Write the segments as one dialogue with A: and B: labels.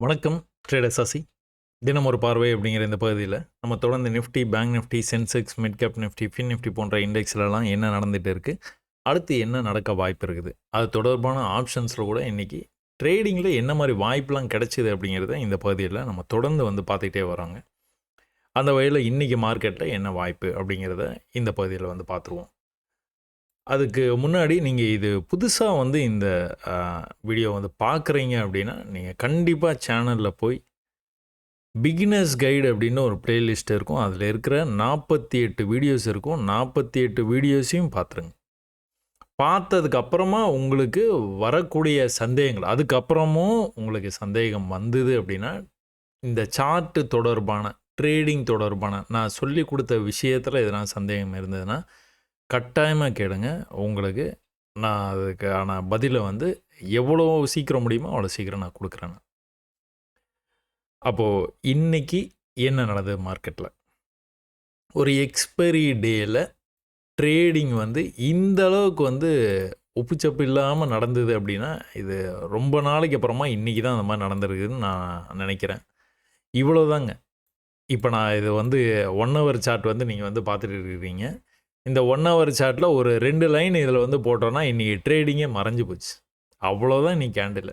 A: வணக்கம் ட்ரேடர் சசி. தினம் ஒரு பார்வை அப்படிங்கிற இந்த பகுதியில் நம்ம தொடர்ந்து Nifty, bank Nifty, Sensex, mid cap Nifty, fin Nifty போன்ற இண்டெக்ஸ்லலாம் என்ன நடந்துகிட்டு இருக்குது, அடுத்து என்ன நடக்க வாய்ப்பு இருக்குது, அது தொடர்பான ஆப்ஷன்ஸில் கூட இன்றைக்கி ட்ரேடிங்கில் என்ன மாதிரி வாய்ப்புலாம் கிடைச்சிது அப்படிங்கிறத இந்த பகுதியில் நம்ம தொடர்ந்து வந்து பார்த்துக்கிட்டே வரோங்க. அந்த வகையில் இன்றைக்கி மார்க்கெட்டில் என்ன வாய்ப்பு அப்படிங்கிறத இந்த பகுதியில் வந்து பார்த்துருவோம். அதுக்கு முன்னாடி நீங்கள் இது புதுசாக வந்து இந்த வீடியோ வந்து பார்க்குறீங்க அப்படின்னா, நீங்கள் கண்டிப்பாக சேனலில் போய் பிகினர்ஸ் கைடு அப்படின்னு ஒரு பிளேலிஸ்ட் இருக்கும். அதில் இருக்கிற 48 வீடியோஸ் இருக்கும். 48 வீடியோஸையும் பார்த்துருங்க. பார்த்ததுக்கப்புறமா உங்களுக்கு வரக்கூடிய சந்தேகங்கள், அதுக்கப்புறமும் உங்களுக்கு சந்தேகம் வந்தது அப்படின்னா, இந்த சார்ட்டு தொடர்பான, ட்ரேடிங் தொடர்பான நான் சொல்லி கொடுத்த விஷயத்தில் எதனா சந்தேகம் இருந்ததுன்னா கட்டாயமாக கேளுங்க. உங்களுக்கு நான் அதுக்கான பதிலை வந்து எவ்வளோ சீக்கிரம் முடியுமோ அவ்வளோ சீக்கிரம் நான் கொடுக்குறேன். அப்போது இன்றைக்கி என்ன நடந்தது மார்க்கெட்டில்? ஒரு எக்ஸ்பைரி டேயில் ட்ரேடிங் வந்து இந்த அளவுக்கு வந்து உப்புச்சப்பு இல்லாமல் நடந்தது அப்படின்னா, இது ரொம்ப நாளைக்கு அப்புறமா இன்றைக்கி தான் அந்த மாதிரி நடந்திருக்குதுன்னு நான் நினைக்கிறேன். இவ்வளோதாங்க. இப்போ நான் இது வந்து 1 ஹவர் சார்ட் வந்து நீங்கள் வந்து பார்த்துட்டு இருக்கிறீங்க. இந்த 1 ஹவர் சார்ட்டில் ஒரு 2 லைன் இதில் வந்து போட்டோன்னா இன்றைக்கி ட்ரேடிங்கே மறைஞ்சு போச்சு. அவ்வளோதான் இன்றைக்கி கேண்டில்.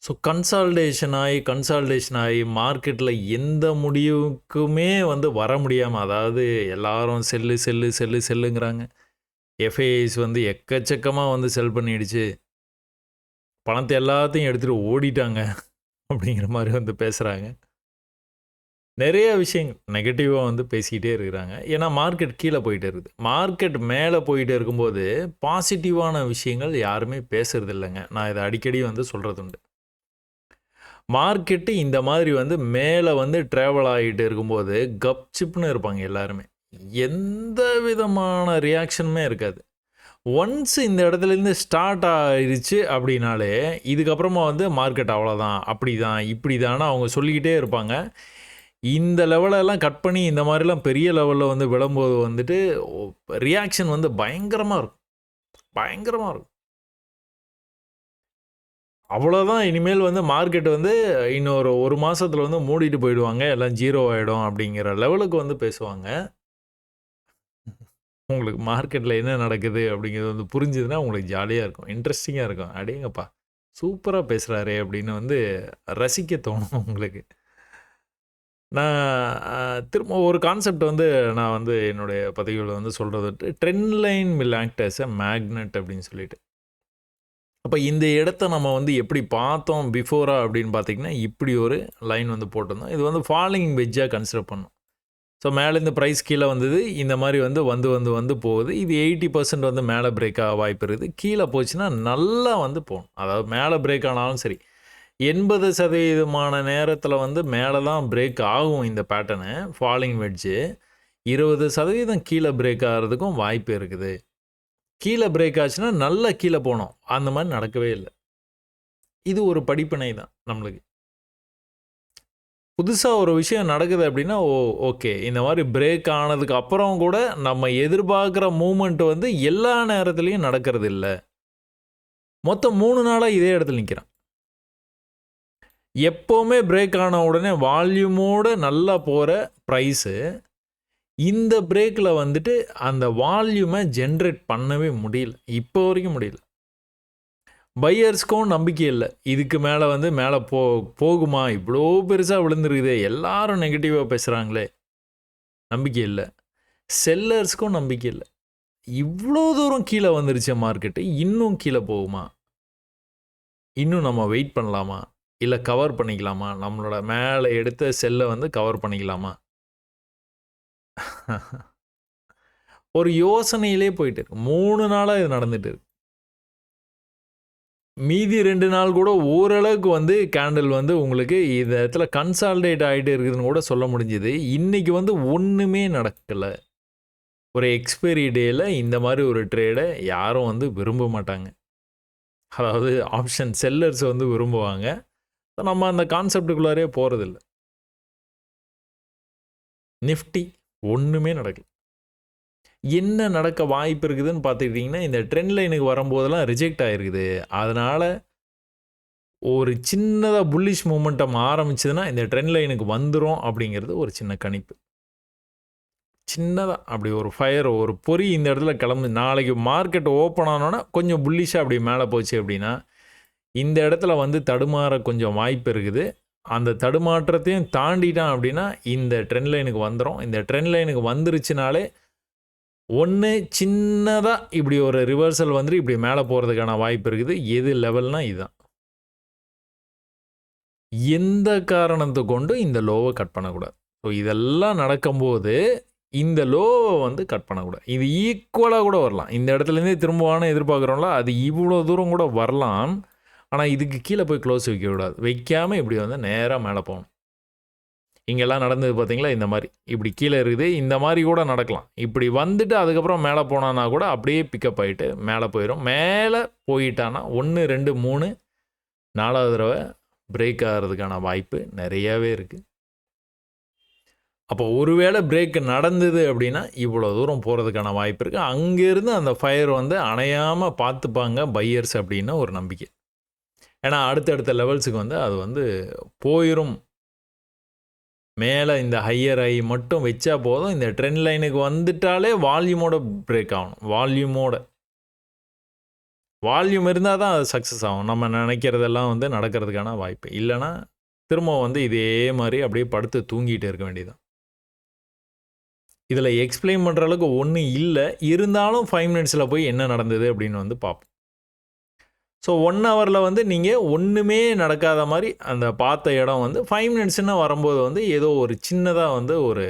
A: ஸோ கன்சால்டேஷன் ஆகி மார்க்கெட்டில் எந்த முடிவுக்குமே வந்து வர முடியாமல், அதாவது எல்லாரும் செல்லுங்கிறாங்க. எஃப்ஐஐஸ் வந்து எக்கச்சக்கமாக வந்து செல் பண்ணிடுச்சு. பணத்தை எல்லாத்தையும் எடுத்துகிட்டு ஓடிட்டாங்க அப்படிங்கிற மாதிரி வந்து பேசுகிறாங்க. நிறைய விஷயங்கள் நெகட்டிவாக வந்து பேசிக்கிட்டே இருக்கிறாங்க. ஏன்னா மார்க்கெட் கீழே போயிட்டே இருக்குது. மார்க்கெட் மேலே போயிட்டே இருக்கும்போது பாசிட்டிவான விஷயங்கள் யாருமே பேசுறது இல்லைங்க. நான் இதை அடிக்கடி வந்து சொல்கிறது உண்டு. மார்க்கெட்டு இந்த மாதிரி வந்து மேலே வந்து ட்ராவல் ஆகிட்டு இருக்கும்போது கப்சிப்னு இருப்பாங்க எல்லாருமே. எந்த விதமான ரியாக்ஷனுமே இருக்காது. ஒன்ஸ் இந்த இடத்துலேருந்து ஸ்டார்ட் ஆயிடுச்சு அப்படின்னாலே இதுக்கப்புறமா வந்து மார்க்கெட் அவ்வளோதான், அப்படி தான், இப்படி தான்னு அவங்க சொல்லிக்கிட்டே இருப்பாங்க. இந்த லெவலெல்லாம் கட் பண்ணி இந்த மாதிரிலாம் பெரிய லெவலில் வந்து விழும்போது வந்துட்டு ரியாக்ஷன் வந்து பயங்கரமாக இருக்கும். பயங்கரமாக இருக்கும். அவ்வளோதான். இனிமேல் வந்து மார்க்கெட் வந்து இன்னொரு 1 மாதத்தில் வந்து மூடிட்டு போயிடுவாங்க. எல்லாம் 0 ஆகிடும் அப்படிங்கிற லெவலுக்கு வந்து பேசுவாங்க. உங்களுக்கு மார்க்கெட்டில் என்ன நடக்குது அப்படிங்கிறது வந்து புரிஞ்சுதுன்னா உங்களுக்கு ஜாலியாக இருக்கும், இன்ட்ரெஸ்டிங்காக இருக்கும். அடேங்கப்பா சூப்பராக பேசுகிறாரே அப்படின்னு வந்து ரசிக்க தோணும் உங்களுக்கு. நான் திரும்ப ஒரு கான்செப்ட் வந்து நான் வந்து என்னுடைய பதிவுகளை வந்து சொல்கிறது வந்துட்டு trend line will act as a magnet அப்படின்னு சொல்லிட்டு. அப்போ இந்த இடத்த நம்ம வந்து எப்படி பார்த்தோம் பிஃபோராக அப்படின்னு பார்த்தீங்கன்னா, இப்படி ஒரு லைன் வந்து போட்டிருந்தோம். இது வந்து ஃபாலிங் வெஜ்ஜாக கன்சிடர் பண்ணோம். ஸோ மேலேருந்து ப்ரைஸ் கீழே வந்தது. இந்த மாதிரி வந்து வந்து போகுது. இது 80% வந்து மேலே பிரேக் ஆக வாய்ப்பு இருக்குது. கீழே போச்சுன்னா நல்லா வந்து போகணும். அதாவது மேலே பிரேக் ஆனாலும் சரி. 80% நேரத்தில் வந்து மேலே தான் பிரேக் ஆகும் இந்த பேட்டர்னு ஃபாலிங் வெட்ஜு. 20% கீழே பிரேக் ஆகிறதுக்கும் வாய்ப்பு இருக்குது. கீழே பிரேக் ஆச்சுன்னா நல்லா கீழே போனோம். அந்த மாதிரி நடக்கவே இல்லை. இது ஒரு படிப்பினை தான் நம்மளுக்கு. புதுசாக ஒரு விஷயம் நடக்குது அப்படின்னா ஓகே, இந்த மாதிரி பிரேக் ஆனதுக்கு அப்புறம் கூட நம்ம எதிர்பார்க்குற மூமெண்ட் வந்து எல்லா நேரத்துலையும் நடக்கிறது இல்லை. மொத்தம் 3 நாளாக இதே இடத்துல நிற்கிறான். எப்போவுமே பிரேக் ஆன உடனே வால்யூமோடு நல்லா போகிற ப்ரைஸு இந்த பிரேக்கில் வந்துட்டு அந்த வால்யூமை ஜென்ரேட் பண்ணவே முடியல. இப்போ வரைக்கும் முடியல. பையர்ஸ்க்கும் நம்பிக்கை இல்லை. இதுக்கு மேலே வந்து மேலே போகுமா, இவ்வளோ பெருசாக விழுந்துருக்குதே, எல்லாரும் நெகட்டிவாக பேசுகிறாங்களே, நம்பிக்கை இல்லை. செல்லர்ஸ்க்கும் நம்பிக்கை இல்லை. இவ்வளோ தூரம் கீழே வந்துருச்சு மார்க்கெட்டு, இன்னும் கீழே போகுமா, இன்னும் நம்ம வெயிட் பண்ணலாமா, இல்லை கவர் பண்ணிக்கலாமா, நம்மளோட மேலே எடுத்த செல்லை வந்து கவர் பண்ணிக்கலாமா, ஒரு யோசனையிலே போயிட்டு இருக்கு. 3 நாளாக இது நடந்துட்டு இருக்கு. மீதி 2 நாள் கூட ஓரளவுக்கு வந்து கேண்டில் வந்து உங்களுக்கு இந்த இடத்துல கன்சாலிடேட் ஆகிட்டு இருக்குதுன்னு கூட சொல்ல முடிஞ்சுது. இன்றைக்கி வந்து ஒன்றுமே நடக்கலை. ஒரு எக்ஸ்பைரி டேயில் இந்த மாதிரி ஒரு ட்ரேடை யாரும் வந்து விரும்ப மாட்டாங்க. அதாவது ஆப்ஷன் செல்லர்ஸ் வந்து விரும்புவாங்க. நம்ம அந்த கான்செப்டுக்குள்ளாரே போகிறதில்ல. நிஃப்டி ஒன்றுமே நடக்கல. என்ன நடக்க வாய்ப்பு இருக்குதுன்னு பார்த்துக்கிட்டிங்கன்னா, இந்த ட்ரெண்ட் லைனுக்கு வரும்போதெல்லாம் ரிஜெக்ட் ஆகிருக்குது. அதனால் ஒரு சின்னதாக புல்லிஷ் மூமெண்டம் ஆரம்பிச்சதுன்னா இந்த ட்ரெண்ட் லைனுக்கு வந்துடும் அப்படிங்கிறது ஒரு சின்ன கணிப்பு. சின்னதாக அப்படி ஒரு ஃபயர், ஒரு பொறி இந்த இடத்துல கிளம்பு. நாளைக்கு மார்க்கெட் ஓப்பன் ஆனோன்னா கொஞ்சம் புல்லிஷாக அப்படி மேலே போச்சு அப்படின்னா இந்த இடத்துல வந்து தடுமாற கொஞ்சம் வாய்ப்பு இருக்குது. அந்த தடுமாற்றத்தையும் தாண்டிட்டான் அப்படின்னா இந்த ட்ரெண்ட் லைனுக்கு வந்துடும். இந்த ட்ரெண்ட் லைனுக்கு வந்துருச்சுனாலே ஒன்று சின்னதாக இப்படி ஒரு ரிவர்சல் வந்துட்டு இப்படி மேலே போகிறதுக்கான வாய்ப்பு இருக்குது. எது லெவல்னால் இதுதான். எந்த காரணத்தை கொண்டும் இந்த லோவை கட் பண்ணக்கூடாது. ஸோ இதெல்லாம் நடக்கும்போது இந்த லோவை வந்து கட் பண்ணக்கூடாது. இது ஈக்குவலாக கூட வரலாம். இந்த இடத்துலேருந்தே திரும்பவான எதிர்பார்க்குறோம்ல, அது இவ்வளோ தூரம் கூட வரலாம். ஆனால் இதுக்கு கீழே போய் க்ளோஸ் வைக்கக்கூடாது. வைக்காமல் இப்படி வந்து நேராக மேலே போகணும். இங்கெல்லாம் நடந்தது பார்த்தீங்களா, இந்த மாதிரி இப்படி கீழே இருக்குது. இந்த மாதிரி கூட நடக்கலாம். இப்படி வந்துட்டு அதுக்கப்புறம் மேலே போனான்னா கூட அப்படியே பிக்கப் ஆகிட்டு மேலே போயிடும். மேலே போயிட்டான்னா 1 2 3 4வது தடவை பிரேக் ஆகிறதுக்கான வாய்ப்பு நிறையாவே இருக்குது. அப்போ ஒருவேளை பிரேக் நடந்தது அப்படின்னா இவ்வளோ தூரம் போகிறதுக்கான வாய்ப்பு இருக்குது. அங்கேருந்து அந்த ஃபயர் வந்து அணையாமல் பார்த்துப்பாங்க பையர்ஸ் அப்படின்னு ஒரு நம்பிக்கை. ஏன்னா அடுத்தடுத்த லெவல்ஸுக்கு வந்து அது வந்து போயிடும். மேலே இந்த ஹையர் ஐ மட்டும் வச்சா போதும். இந்த ட்ரெண்ட் லைனுக்கு வந்துட்டாலே வால்யூமோட பிரேக் ஆகணும். வால்யூம் இருந்தால் தான் அது சக்ஸஸ் ஆகும். நம்ம நினைக்கிறதெல்லாம் வந்து நடக்கிறதுக்கான வாய்ப்பு இல்லைன்னா திரும்ப வந்து இதே மாதிரி அப்படியே படுத்து தூங்கிட்டு இருக்க வேண்டியதுதான். இதில் எக்ஸ்பிளைன் பண்ணுற அளவுக்கு ஒன்றும் இல்லை. இருந்தாலும் 5 மினிட்ஸில் போய் என்ன நடந்தது அப்படின்னு வந்து பார்ப்போம். ஸோ 1 ஹவரில் வந்து நீங்கள் ஒன்றுமே நடக்காத மாதிரி அந்த பார்த்த இடம் வந்து 5 மினிட்ஸ்ன்னு வரும்போது வந்து ஏதோ ஒரு சின்னதாக வந்து ஒரு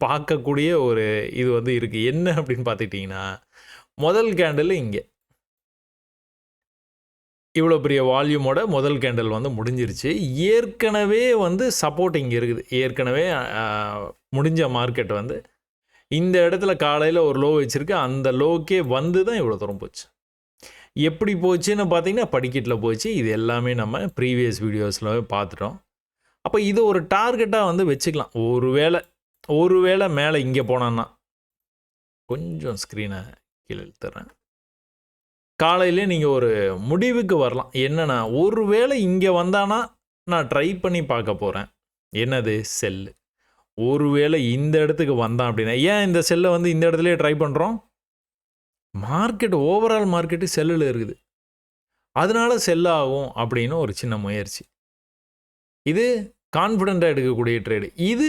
A: பார்க்கக்கூடிய ஒரு இது வந்து இருக்குது. என்ன அப்படின்னு பார்த்துக்கிட்டிங்கன்னா, முதல் கேண்டில் இங்கே இவ்வளோ பெரிய வால்யூமோட முதல் கேண்டில் வந்து முடிஞ்சிருச்சு. ஏற்கனவே வந்து சப்போர்ட் இங்கே இருக்குது. ஏற்கனவே முடிஞ்ச மார்க்கெட் வந்து இந்த இடத்துல காலையில் ஒரு லோ வச்சுருக்கு. அந்த லோக்கே வந்து தான் இவ்வளோ தூரம் போச்சு. எப்படி போச்சுன்னு பார்த்தீங்கன்னா படிக்கட்டில் போச்சு. இது எல்லாமே நம்ம ப்ரீவியஸ் வீடியோஸில் பார்த்துட்டோம். அப்போ இது ஒரு டார்கெட்டாக வந்து வச்சுக்கலாம். ஒருவேளை மேலே இங்கே போனான்னா கொஞ்சம் ஸ்க்ரீனை கீழே இழுத்துறேன். காலையிலே நீங்கள் ஒரு முடிவுக்கு வரலாம். என்னென்னா, ஒருவேளை இங்கே வந்தானா நான் ட்ரை பண்ணி பார்க்க போகிறேன். என்னது? செல்லு. ஒருவேளை இந்த இடத்துக்கு வந்தான் அப்படின்னா, ஏன் இந்த செல்லை வந்து இந்த இடத்துலையே ட்ரை பண்ணுறோம்? மார்க்கெட் ஓவரால் மார்க்கெட்டு செல்லில் இருக்குது. அதனால செல் ஆகும் அப்படின்னு ஒரு சின்ன முயற்சி. இது கான்ஃபிடெண்ட்டாக எடுக்கக்கூடிய ட்ரேடு. இது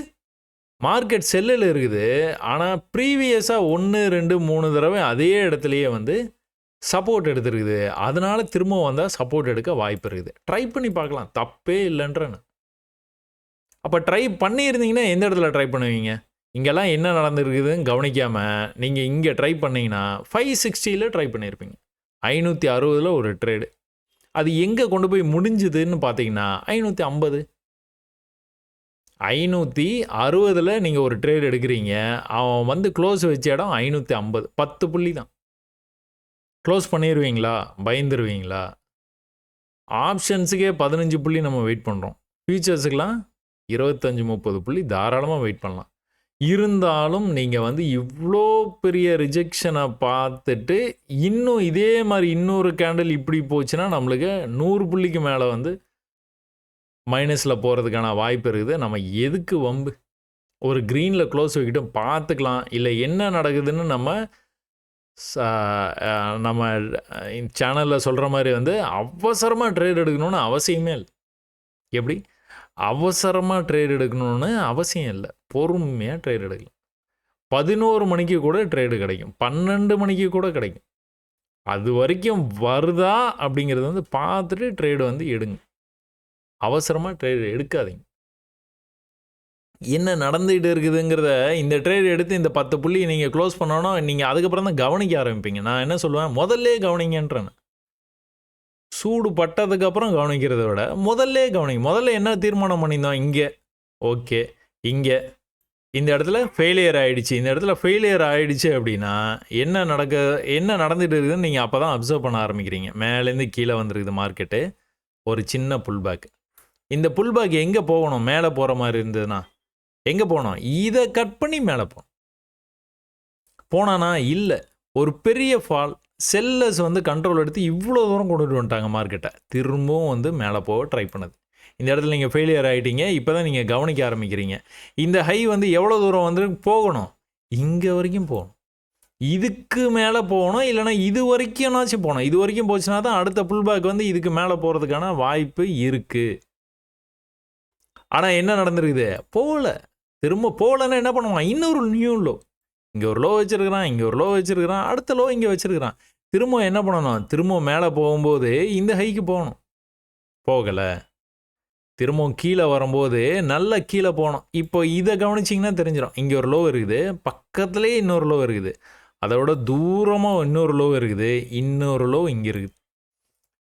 A: மார்க்கெட் செல்லில் இருக்குது. ஆனால் ப்ரீவியஸாக 1 2 3 தடவை அதே இடத்துலையே வந்து சப்போர்ட் எடுத்துருக்குது. அதனால் திரும்ப வந்தால் சப்போர்ட் எடுக்க வாய்ப்பு இருக்குது. ட்ரை பண்ணி பார்க்கலாம், தப்பே இல்லைன்றேன்னு. அப்போ ட்ரை பண்ணியிருந்தீங்கன்னா எந்த இடத்துல ட்ரை பண்ணுவீங்க? இங்கெல்லாம் என்ன நடந்துருக்குதுன்னு கவனிக்காமல் நீங்கள் இங்கே ட்ரை பண்ணிங்கன்னா 560 ட்ரை பண்ணியிருப்பீங்க. 560 ஒரு ட்ரேடு. அது எங்கே கொண்டு போய் முடிஞ்சுதுன்னு பார்த்தீங்கன்னா 550. 560 நீங்கள் ஒரு ட்ரேடு எடுக்கிறீங்க. அவன் வந்து க்ளோஸ் வச்ச இடம் 550. 10 புள்ளி தான். க்ளோஸ் பண்ணிடுவீங்களா? பயந்துருவீங்களா? ஆப்ஷன்ஸுக்கே 15 புள்ளி நம்ம வெயிட் பண்ணுறோம். ஃபியூச்சர்ஸுக்கெலாம் 25 30 புள்ளி தாராளமாக வெயிட் பண்ணலாம். இருந்தாலும் நீங்கள் வந்து இவ்வளோ பெரிய ரிஜெக்ஷனை பார்த்துட்டு இன்னும் இதே மாதிரி இன்னொரு கேண்டில் இப்படி போச்சுன்னா நம்மளுக்கு 100 புள்ளிக்கு மேலே வந்து மைனஸில் போகிறதுக்கான வாய்ப்பு இருக்குது. நம்ம எதுக்கு வம்பு? ஒரு க்ரீனில் க்ளோஸ் வைக்கிட்டு பார்த்துக்கலாம். இல்லை என்ன நடக்குதுன்னு நம்ம சேனலில் சொல்கிற மாதிரி வந்து அவசரமாக ட்ரேட் எடுக்கணும்னு அவசியமே இல்லை. எப்படி? அவசரமாக ட்ரேட் எடுக்கணும்னு அவசியம் இல்லை. பொறுமையாக ட்ரேட் எடுக்கலாம். 11 மணிக்கு கூட ட்ரேடு கிடைக்கும். 12 மணிக்கு கூட கிடைக்கும். அது வரைக்கும் வருதா அப்படிங்கிறது வந்து பார்த்துட்டு ட்ரேடு வந்து எடுங்க. அவசரமாக ட்ரேடு எடுக்காதீங்க. என்ன நடந்துகிட்டு இருக்குதுங்கிறத இந்த ட்ரேட் எடுத்து இந்த 10 புள்ளி நீங்கள் க்ளோஸ் பண்ணோன்னா நீங்கள் அதுக்கப்புறம் தான் கவனிக்க ஆரம்பிப்பீங்க. நான் என்ன சொல்லுவேன், முதல்லே கவனிங்கன்றேன். சூடு பட்டதுக்கப்புறம் கவனிக்கிறத விட முதல்லே கவனிங்க. முதல்ல என்ன தீர்மானம் பண்ணியிருந்தோம்? இங்கே ஓகே, இங்கே இந்த இடத்துல ஃபெயிலியர் ஆகிடுச்சு. இந்த இடத்துல ஃபெயிலியர் ஆகிடுச்சு அப்படின்னா என்ன நடந்துகிட்டு இருக்குதுன்னு நீங்கள் அப்போ தான் அப்சர்வ் பண்ண ஆரம்பிக்கிறீங்க. மேலேருந்து கீழே வந்துருக்குது மார்க்கெட்டு. ஒரு சின்ன புல்பேக். இந்த புல்பேக் எங்கே போகணும்? மேலே போகிற மாதிரி இருந்ததுன்னா எங்கே போனோம்? இதை கட் பண்ணி மேலே போனானா? இல்லை. ஒரு பெரிய ஃபால், செல்லர்ஸ் வந்து கண்ட்ரோல் எடுத்து இவ்வளோ தூரம் கொண்டுட்டு வந்துட்டாங்க மார்க்கெட்டை. திரும்பவும் வந்து மேலே போக ட்ரை பண்ணுது. இந்த இடத்துல நீங்கள் ஃபெயிலியர் ஆகிட்டீங்க. இப்போ தான் நீங்கள் கவனிக்க ஆரம்பிக்கிறீங்க. இந்த ஹை வந்து எவ்வளோ தூரம் வந்து போகணும்? இங்கே வரைக்கும் போகணும். இதுக்கு மேலே போகணும், இல்லைனா இது வரைக்கும்னாச்சும் போகணும். இது வரைக்கும் போச்சுன்னா தான் அடுத்த புல் பேக் வந்து இதுக்கு மேலே போகிறதுக்கான வாய்ப்பு இருக்குது. ஆனால் என்ன நடந்துருக்குது? போகல. திரும்ப போகலன்னா என்ன பண்ணுவான்? இன்னொரு நியூ லோ. இங்கே ஒரு லோ வச்சுருக்கிறான், இங்கே ஒரு லோ வச்சுருக்கிறான், அடுத்த லோ இங்கே வச்சுருக்கிறான். திரும்ப என்ன பண்ணணும்? திரும்ப மேலே போகும்போது இந்த ஹைக்கு போகணும். போகலை. திரும்பவும் கீழே வரும்போது நல்லா கீழே போகணும். இப்போ இதை கவனிச்சிங்கன்னா தெரிஞ்சிடும். இங்கே ஒரு லோ இருக்குது, பக்கத்துலேயே இன்னொரு லோ இருக்குது, அதை விட தூரமாக இன்னொரு லோ இருக்குது, இன்னொரு லோ இங்கே இருக்குது.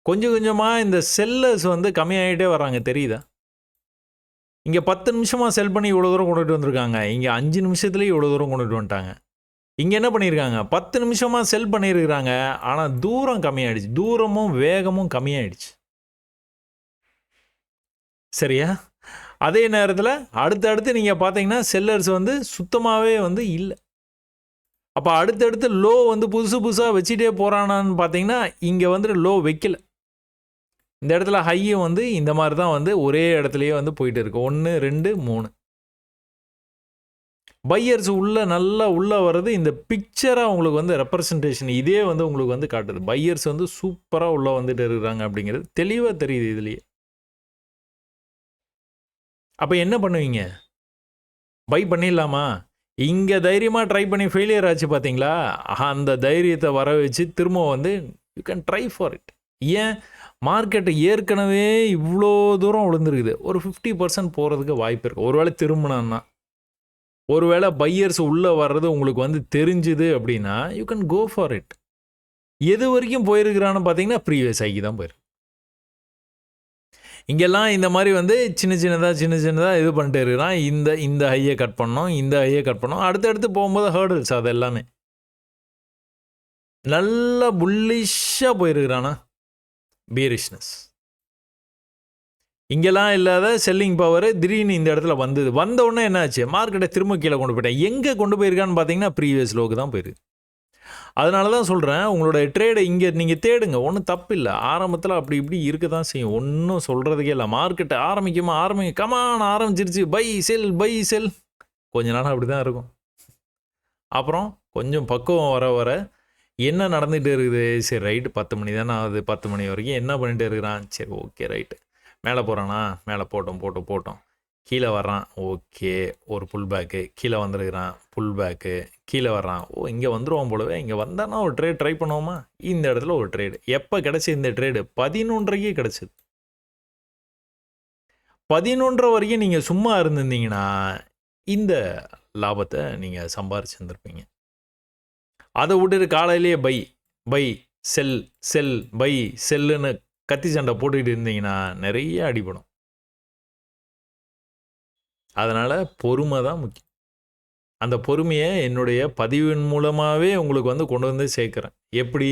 A: கொஞ்சம் கொஞ்சமாக இந்த செல்லர்ஸ் வந்து கம்மியாகிட்டே வராங்க, தெரியுதா? இங்கே 10 நிமிஷமாக செல் பண்ணி இவ்வளோ தூரம் கொண்டுட்டு வந்திருக்காங்க. இங்கே 5 நிமிஷத்துலேயே இவ்வளோ தூரம் கொண்டுட்டு வந்துட்டாங்க. இங்கே என்ன பண்ணியிருக்காங்க? 10 நிமிஷமாக செல் பண்ணியிருக்கிறாங்க, ஆனால் தூரம் கம்மியாயிடுச்சு. தூரமும் வேகமும் கம்மியாயிடுச்சு. சரியா? அதே நேரத்தில் அடுத்தடுத்து நீங்கள் பார்த்தீங்கன்னா செல்லர்ஸ் வந்து சுத்தமாகவே வந்து இல்லை. அப்போ அடுத்தடுத்து லோ வந்து புதுசு புதுசாக வச்சுட்டே போகிறானான்னு பார்த்தீங்கன்னா இங்கே வந்துட்டு லோ வைக்கல. இந்த இடத்துல ஹையும் வந்து இந்த மாதிரி தான் வந்து ஒரே இடத்துலையே வந்து போயிட்டு இருக்கு. 1 2 3 பையர்ஸ் நல்லா உள்ளே வர்றது இந்த பிக்சராக உங்களுக்கு வந்து ரெப்ரசன்டேஷன் இதே வந்து உங்களுக்கு வந்து காட்டுது. பையர்ஸ் வந்து சூப்பராக உள்ளே வந்துட்டு இருக்கிறாங்க அப்படிங்கிறது தெளிவாக தெரியுது இதுலேயே. அப்போ என்ன பண்ணுவீங்க? பை பண்ணிடலாமா? இங்கே தைரியமாக ட்ரை பண்ணி ஃபெயிலியர் ஆச்சு பார்த்தீங்களா? அந்த தைரியத்தை வர வச்சு திரும்ப வந்து you can try for it. ஏன்? மார்க்கெட்டு ஏற்கனவே இவ்வளோ தூரம் விழுந்துருக்குது. ஒரு 50% போகிறதுக்கு வாய்ப்பு இருக்குது. ஒருவேளை திரும்பினான்னா, ஒருவேளை பையர்ஸ் உள்ளே வர்றது உங்களுக்கு வந்து தெரிஞ்சுது அப்படின்னா you can go for it. எது வரைக்கும் போயிருக்கிறான்னு பார்த்தீங்கன்னா ப்ரீவியஸ் ஹைக்கு தான் போயிருக்கு. இங்கெல்லாம் இந்த மாதிரி வந்து சின்ன சின்னதாக இது பண்ணிட்டு இருக்கிறான். இந்த ஹையை கட் பண்ணோம், இந்த ஹையை கட் பண்ணோம். அடுத்தடுத்து போகும்போது ஹேர்டில்ஸ் அது எல்லாமே நல்லா புல்லிஷாக போயிருக்கிறானா பீரிஷ்னஸ். இங்கெல்லாம் இல்லாத செல்லிங் பவர் திடீர்னு இந்த இடத்துல வந்தது. வந்த உடனே என்ன ஆச்சு? மார்க்கெட்டை திரும்ப கீழே கொண்டு போயிட்டேன். எங்கே கொண்டு போயிருக்கான்னு பார்த்தீங்கன்னா ப்ரீவியஸ் லோக்கு தான் போயிருக்கு. அதனால தான் சொல்கிறேன், உங்களுடைய ட்ரேடை இங்கே நீங்கள் தேடுங்க, ஒன்றும் தப்பு இல்லை. ஆரம்பத்தில் அப்படி இப்படி இருக்க தான் செய்யும், ஒன்றும் சொல்கிறதுக்கே இல்லை. மார்க்கெட்டை ஆரம்பிங்க கமான் ஆரம்பிச்சிருச்சு, பை செல் கொஞ்ச நாள் அப்படி தான் இருக்கும். அப்புறம் கொஞ்சம் பக்குவம் வர வர என்ன நடந்துகிட்டு இருக்குது? சரி ரைட்டு, 10 மணி தானே ஆகுது, 10 மணி வரைக்கும் என்ன பண்ணிட்டு இருக்கிறான்? சரி ஓகே ரைட்டு, மேலே போகிறானா? மேலே போட்டோம் கீழே வர்றான், ஓகே ஒரு புல் பேக்கு, கீழே வந்துருக்கிறான் புல் பேக்கு, கீழே வர்றான், ஓ இங்கே வந்துடுவான் போலவே, இங்கே வந்தானா ஒரு ட்ரேட் ட்ரை பண்ணுவோமா? இந்த இடத்துல ஒரு ட்ரேடு. எப்போ கிடச்சி இந்த ட்ரேடு? 11:30க்கே கிடச்சிது. 11:30 வரைக்கும் நீங்கள் சும்மா இருந்திருந்தீங்கன்னா இந்த லாபத்தை நீங்கள் சம்பாரிச்சுருந்துருப்பீங்க. அதை விட்டுட்டு காலையிலேயே பை செல் பை செல்லுன்னு கத்தி சண்டை போட்டுக்கிட்டு இருந்தீங்கன்னா நிறைய அடிபடும். அதனால் பொறுமை தான் முக்கியம். அந்த பொறுமையை என்னுடைய பதிவின் மூலமாகவே உங்களுக்கு வந்து கொண்டு வந்து சேர்க்குறேன். எப்படி?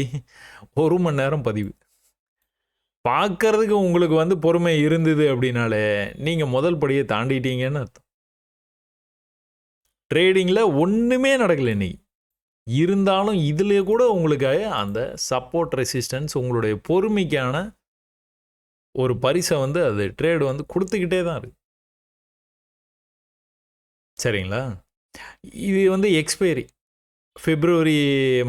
A: 1 மணி நேரம் பதிவு. பார்க்கறதுக்கு உங்களுக்கு வந்து பொறுமை இருந்தது அப்படின்னாலே நீங்கள் முதல் படியை தாண்டிட்டீங்கன்னு அர்த்தம். ட்ரேடிங்கில் ஒன்றுமே நடக்கலை இன்னைக்கு. இருந்தாலும் இதிலே கூட உங்களுக்கு அந்த சப்போர்ட் ரெசிஸ்டன்ஸ் உங்களுடைய பொறுமைக்கான ஒரு பரிசை வந்து அது ட்ரேடு வந்து கொடுத்துக்கிட்டே தான் இருக்கு. சரிங்களா? இது வந்து எக்ஸ்பைரி பிப்ரவரி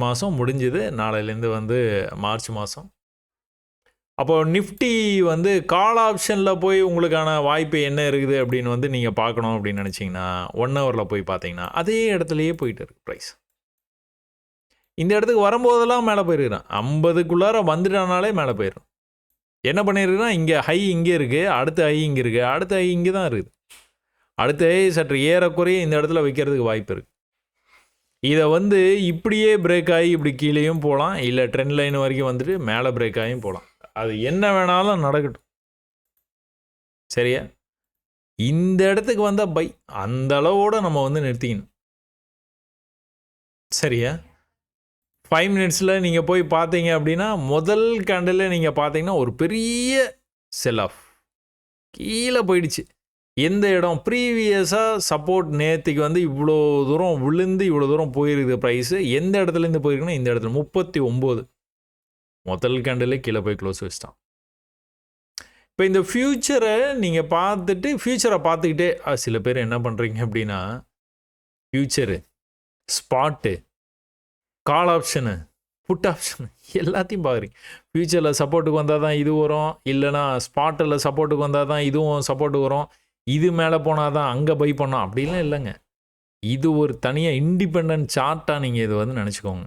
A: மாதம் முடிஞ்சது. நாளையிலேருந்து வந்து மார்ச் மாதம். அப்போ நிஃப்டி வந்து கால் ஆப்ஷனில் போய் உங்களுக்கான வாய்ப்பு என்ன இருக்குது அப்படின்னு வந்து நீங்கள் பார்க்கணும் அப்படின்னு நினச்சிங்கன்னா 1 ஹவரில் போய் பார்த்தீங்கன்னா அதே இடத்துலையே போயிட்டு இருக்கு ப்ரைஸ். இந்த இடத்துக்கு வரும்போதெல்லாம் மேலே போயிருக்கிறான். 50க்குள்ளார வந்துட்டானாலே மேலே போயிடும். என்ன பண்ணியிருக்குன்னா இங்கே ஹை இங்கே இருக்குது, அடுத்த ஹை இங்கே இருக்குது, அடுத்த ஹை இங்கே தான் இருக்குது. அடுத்த ஹை சற்று ஏறக்குறைய இந்த இடத்துல வைக்கிறதுக்கு வாய்ப்பு இருக்குது. இதை வந்து இப்படியே பிரேக் ஆகி இப்படி கீழேயும் போகலாம், இல்லை ட்ரெண்ட் லைன் வரைக்கும் வந்துட்டு மேலே பிரேக் ஆகியும் போகலாம். அது என்ன வேணாலும் நடக்கட்டும். சரியா? இந்த இடத்துக்கு வந்தால் பை அந்த அளவோடு நம்ம வந்து நிறுத்திக்கணும். சரியா? 5 மினிட்ஸில் நீங்கள் போய் பார்த்தீங்க அப்படின்னா முதல் கேண்டில் நீங்கள் பார்த்தீங்கன்னா ஒரு பெரிய செல் ஆஃப் கீழே போயிடுச்சு. எந்த இடம்? ப்ரீவியஸாக சப்போர்ட் நேற்றுக்கு வந்து இவ்வளோ தூரம் விழுந்து இவ்வளோ தூரம் போயிருக்குது ப்ரைஸு. எந்த இடத்துலேருந்து போயிருக்குன்னா இந்த இடத்துல 39 முதல் கேண்டிலே கீழே போய் க்ளோஸ் வச்சிட்டான். இப்போ இந்த ஃப்யூச்சரை நீங்கள் பார்த்துட்டு ஃப்யூச்சரை பார்த்துக்கிட்டே சில பேர் என்ன பண்ணுறீங்க அப்படின்னா, ஃப்யூச்சரு, ஸ்பாட்டு, கால் ஆப்ஷனு, புட் ஆப்ஷன் எல்லாத்தையும் பார்க்குறீங்க. ஃப்யூச்சரில் சப்போர்ட்டுக்கு வந்தால் தான் இது வரும், இல்லைனா ஸ்பாட்டில் சப்போர்ட்டுக்கு வந்தால் தான் இதுவும் சப்போர்ட்டுக்கு வரும், இது மேலே போனால் தான் அங்கே பை பண்ணோம் அப்படிலாம் இல்லைங்க. இது ஒரு தனியாக இண்டிபெண்ட் சார்ட்டாக நீங்கள் இது வந்து நினச்சிக்கோங்க.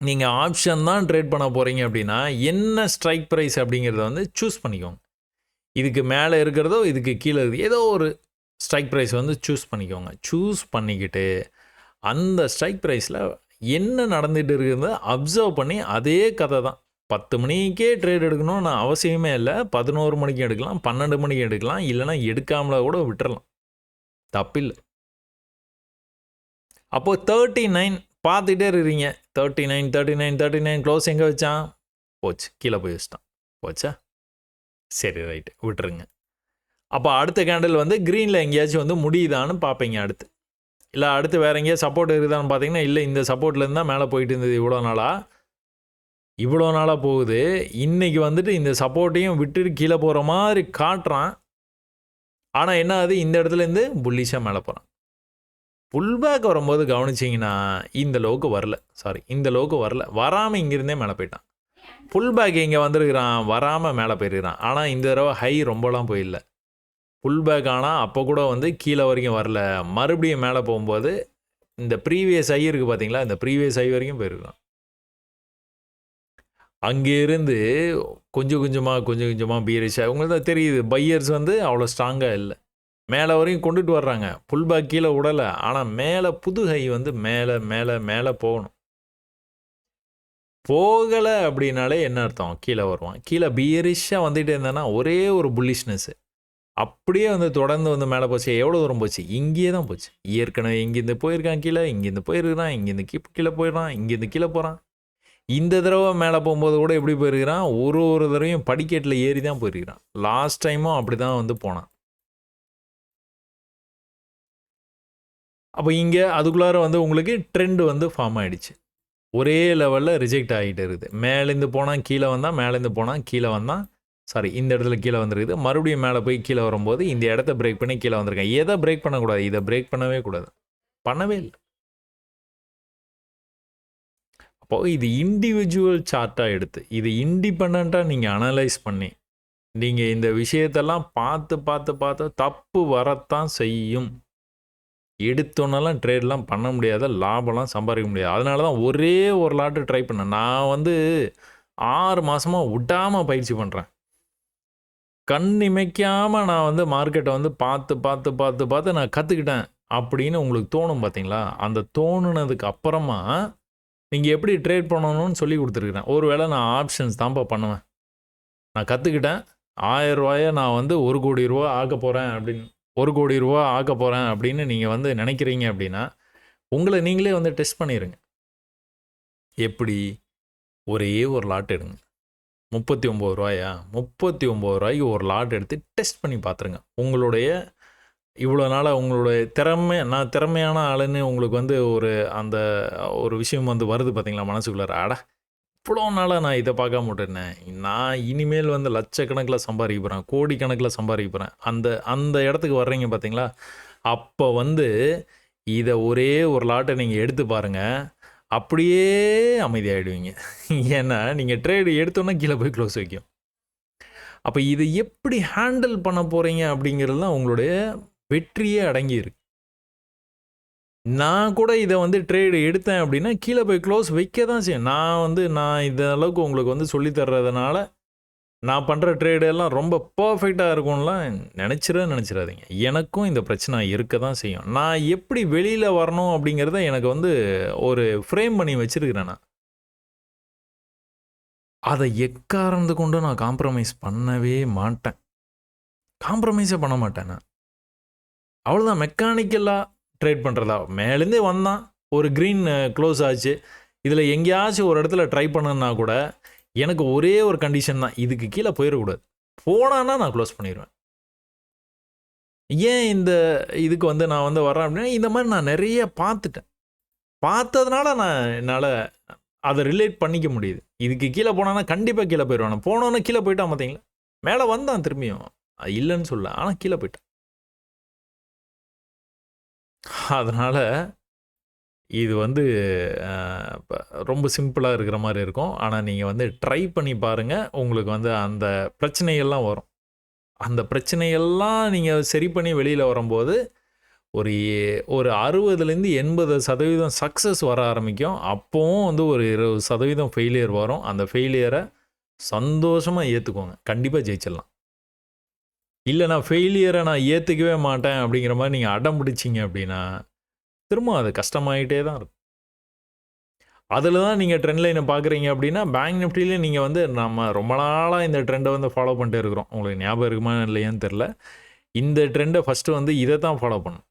A: நீங்கள் ஆப்ஷன் தான் ட்ரேட் பண்ண போகிறீங்க அப்படின்னா என்ன ஸ்ட்ரைக் ப்ரைஸ் அப்படிங்கிறத வந்து சூஸ் பண்ணிக்கோங்க. இதுக்கு மேலே இருக்கிறதோ இதுக்கு கீழே இருக்குது ஏதோ ஒரு ஸ்ட்ரைக் ப்ரைஸ் வந்து சூஸ் பண்ணிக்கோங்க. சூஸ் பண்ணிக்கிட்டு அந்த ஸ்ட்ரைக் ப்ரைஸில் என்ன நடந்துகிட்டு இருக்கிறத அப்சர்வ் பண்ணி அதே கதை தான். 10 மணிக்கே ட்ரேட் எடுக்கணும்னு அவசியமே இல்லை. 11 மணிக்கு எடுக்கலாம், 12 மணிக்கு எடுக்கலாம், இல்லைனா எடுக்காமல கூட விட்டுறலாம், தப்பில்லை. அப்போது 39 பார்த்துக்கிட்டே இருக்கிறீங்க. 39 க்ளோஸ் எங்கே வச்சான்? போச்சு, கீழே போய் வச்சிட்டான். போச்சா, சரி ரைட்டு விட்டுருங்க. அப்போ அடுத்த கேண்டில் வந்து க்ரீனில் எங்கேயாச்சும் வந்து முடியுதான்னு பார்ப்பீங்க அடுத்து. இல்லை அடுத்து வேறு எங்கேயாவது சப்போர்ட் இருக்குதான்னு பார்த்தீங்கன்னா, இல்லை இந்த சப்போர்ட்லேருந்து தான் மேலே போயிட்டு இருந்தது இவ்வளோ நாளாக போகுது. இன்றைக்கி வந்துட்டு இந்த சப்போர்ட்டையும் விட்டுட்டு கீழே போகிற மாதிரி காட்டுறான். ஆனால் என்ன ஆகுது, இந்த இடத்துலேருந்து புல்லிஷாக மேலே போகிறான். புல் பேக் வரும்போது கவனிச்சிங்கன்னா இந்த லோக்கு வரல, வராமல் இங்கேருந்தே மேலே போயிட்டான். புல் பேக் இங்கே வந்திருக்கிறான், வராமல் மேலே போயிருக்கிறான். ஆனால் இந்த தடவை ஹை ரொம்பலாம் போயிடல. புல் பேக் ஆனால் அப்போ கூட வந்து கீழே வரைக்கும் வரல, மறுபடியும் மேலே போகும்போது இந்த ப்ரீவியஸ் ஹை இருக்குது பார்த்தீங்களா, இந்த ப்ரீவியஸ் ஹை வரைக்கும் போயிருக்கான். அங்கேருந்து கொஞ்சம் கொஞ்சமாக பீரிஷாக உங்களுக்கு தான் தெரியுது. பையர்ஸ் வந்து அவ்வளோ ஸ்ட்ராங்காக இல்லை, மேலே வரையும் கொண்டுட்டு வர்றாங்க. புல் பேக் கீழே விடலை, ஆனால் மேலே புது ஹை வந்து மேலே போகணும். போகலை அப்படின்னாலே என்ன அர்த்தம், கீழே வருவான். கீழே பீரிஷாக வந்துகிட்டே இருந்தானா ஒரே ஒரு புல்லிஷ்னஸ்ஸு அப்படியே வந்து தொடர்ந்து வந்து மேலே போச்சு. எவ்வளோ தூரம் போச்சு, இங்கேயே தான் போச்சு. ஏற்கனவே இங்கேருந்து போயிருக்கான் கீழே, இங்கேருந்து போயிருக்கிறான், இங்கேருந்து கீழே போயிடுறான், இங்கேருந்து கீழே போகிறான். இந்த தடவை மேலே போகும்போது கூட எப்படி போயிருக்கிறான், ஒரு தடவையும் படிக்கட்டில் ஏறி தான் போயிருக்கிறான். லாஸ்ட் டைமும் அப்படி தான் வந்து போனான். அப்போ இங்கே அதுக்குள்ளார வந்து உங்களுக்கு ட்ரெண்டு வந்து ஃபார்ம் ஆகிடுச்சு. ஒரே லெவலில் ரிஜெக்ட் ஆகிட்டு இருக்குது. மேலேருந்து போனால் கீழே வந்தான், மேலேருந்து போனால் கீழே வந்தான். இந்த இடத்துல கீழே வந்துருக்குது. மறுபடியும் மேலே போய் கீழே வரும்போது இந்த இடத்த பிரேக் பண்ணி கீழே வந்திருக்கேன். எதை பிரேக் பண்ணக்கூடாது, இதை பிரேக் பண்ணவே கூடாது, பண்ணவே இல்லை. அப்போது இது இண்டிவிஜுவல் சார்ட்டாக எடுத்து இது இண்டிபெண்ட்டாக நீங்கள் அனலைஸ் பண்ணி நீங்கள் இந்த விஷயத்தெல்லாம் பார்த்து தப்பு வரத்தான் செய்யும். எடுத்தோன்னெல்லாம் ட்ரேட்லாம் பண்ண முடியாத, லாபம்லாம் சம்பாதிக்க முடியாது. அதனால தான் ஒரே ஒரு லாட்டு ட்ரை பண்ணேன். நான் வந்து 6 மாதமாக விடாமல் பயிற்சி பண்ணுறேன். கண் இமைக்காமல் நான் வந்து மார்க்கெட்டை வந்து பார்த்து நான் கற்றுக்கிட்டேன் அப்படின்னு உங்களுக்கு தோணும் பார்த்தீங்களா? அந்த தோணுனதுக்கு அப்புறமா நீங்கள் எப்படி ட்ரேட் பண்ணணும்னு சொல்லி கொடுத்துருக்குறேன். ஒரு வேளை நான் ஆப்ஷன்ஸ் தான்ப்பா பண்ணுவேன், நான் கற்றுக்கிட்டேன், 1000 ரூபாயை நான் வந்து 1 கோடி ரூபா ஆக்க போகிறேன் அப்படின்னு 1 கோடி ரூபா ஆக்க போகிறேன் அப்படின்னு நீங்கள் வந்து நினைக்கிறீங்க அப்படின்னா உங்களை நீங்களே வந்து டெஸ்ட் பண்ணிடுங்க. எப்படி? ஒரே ஒரு லாட் எடுங்க. 39 ரூபாயா? 39 ரூபாய்க்கு ஒரு லாட் எடுத்து டெஸ்ட் பண்ணி பார்த்துருங்க. உங்களுடைய இவ்வளோ நாளாக உங்களுடைய நான் திறமையான ஆளுன்னு உங்களுக்கு வந்து அந்த ஒரு விஷயம் வந்து வருது பார்த்தீங்களா மனசுக்குள்ளார. இவ்வளோ நாளாக நான் இதை பார்க்காம விட்டுருந்தேன், நான் இனிமேல் வந்து லட்சக்கணக்கில் சம்பாதிக்க போகிறேன், கோடிக்கணக்கில் சம்பாதிக்க போகிறேன். அந்த இடத்துக்கு வர்றீங்க பார்த்தீங்களா? அப்போ வந்து இதை ஒரே ஒரு லாட்டை நீங்கள் எடுத்து பாருங்கள், அப்படியே அமைதியாகிடுவீங்க. ஏன்னா நீங்கள் ட்ரேடு எடுத்தோன்னா கீழே போய் க்ளோஸ் வைக்கும். அப்போ இதை எப்படி ஹேண்டில் பண்ண போகிறீங்க அப்படிங்கிறது தான் உங்களுடைய வெற்றியே அடங்கியிருக்கு. நான் கூட இதை வந்து ட்ரேடு எடுத்தேன் அப்படின்னா கீழே போய் க்ளோஸ் வைக்க தான் செய்யும். நான் இந்த அளவுக்கு உங்களுக்கு வந்து சொல்லித்தர்றதுனால நான் பண்ணுற ட்ரேடு எல்லாம் ரொம்ப பர்ஃபெக்டாக இருக்கும்லாம் நினச்சிடாதீங்க. எனக்கும் இந்த பிரச்சனை இருக்க தான் செய்யும். நான் எப்படி வெளியில் வரணும் அப்படிங்கிறத எனக்கு வந்து ஒரு ஃப்ரேம் பண்ணி வச்சுருக்கிறேன். நான் அதை எக்காரணத்தை கொண்டு நான் காம்ப்ரமைஸ் பண்ணவே மாட்டேன். காம்ப்ரமைஸே பண்ண மாட்டேன் நான். அவ்வளோதான். மெக்கானிக்கலாக ட்ரேட் பண்ணுறதா. மேலேருந்தே வந்தான், ஒரு க்ரீன் க்ளோஸ் ஆச்சு. இதில் எங்கேயாச்சும் ஒரு இடத்துல ட்ரை பண்ணணுன்னா கூட எனக்கு ஒரே ஒரு கண்டிஷன் தான், இதுக்கு கீழே போயிடக்கூடாது. போனான்னா நான் க்ளோஸ் பண்ணிடுவேன். ஏன் இந்த இதுக்கு வந்து நான் வந்து வரேன் அப்படின்னா, இந்த மாதிரி நான் நிறைய பார்த்ததுனால என்னால் அதை ரிலேட் பண்ணிக்க முடியுது. இதுக்கு கீழே போனான்னா கண்டிப்பாக கீழே போயிடுவானு. போனோன்னே கீழே போயிட்டான் பார்த்தீங்களா, மேலே வந்தான் திரும்பியும், இல்லைன்னு சொல்ல, ஆனால் கீழே போயிட்டான். அதனால் இது வந்து ரொம்ப சிம்பிளாக இருக்கிற மாதிரி இருக்கும். ஆனால் நீங்கள் வந்து ட்ரை பண்ணி பாருங்கள், உங்களுக்கு வந்து அந்த பிரச்சனைகள்லாம் வரும். அந்த பிரச்சனையெல்லாம் நீங்கள் சரி பண்ணி வெளியில் வரும்போது ஒரு ஒரு 60லேருந்து 80% சக்ஸஸ் வர ஆரம்பிக்கும். அப்போவும் வந்து ஒரு 20% ஃபெயிலியர் வரும். அந்த ஃபெயிலியரை சந்தோஷமாக ஏற்றுக்கோங்க, கண்டிப்பாக ஜெயிச்சிடலாம். இல்லை நான் ஃபெயிலியரை நான் ஏற்றுக்கவே மாட்டேன் அப்படிங்கிற மாதிரி நீங்கள் அடம் பிடிச்சிங்க அப்படின்னா திரும்ப அது கஷ்டமாயிட்டே தான் இருக்கும். அதில் தான் நீங்கள் ட்ரெண்ட் லைனை பார்க்குறீங்க அப்படின்னா, பேங்க் நிஃப்டிலேயே நீங்கள் வந்து நம்ம ரொம்ப நாளாக இந்த ட்ரெண்டை வந்து ஃபாலோ பண்ணிட்டே இருக்கிறோம். உங்களுக்கு ஞாபகம் இருக்குமா இல்லையான்னு தெரில. இந்த ட்ரெண்டை ஃபஸ்ட்டு வந்து இதை தான் ஃபாலோ பண்ணணும்.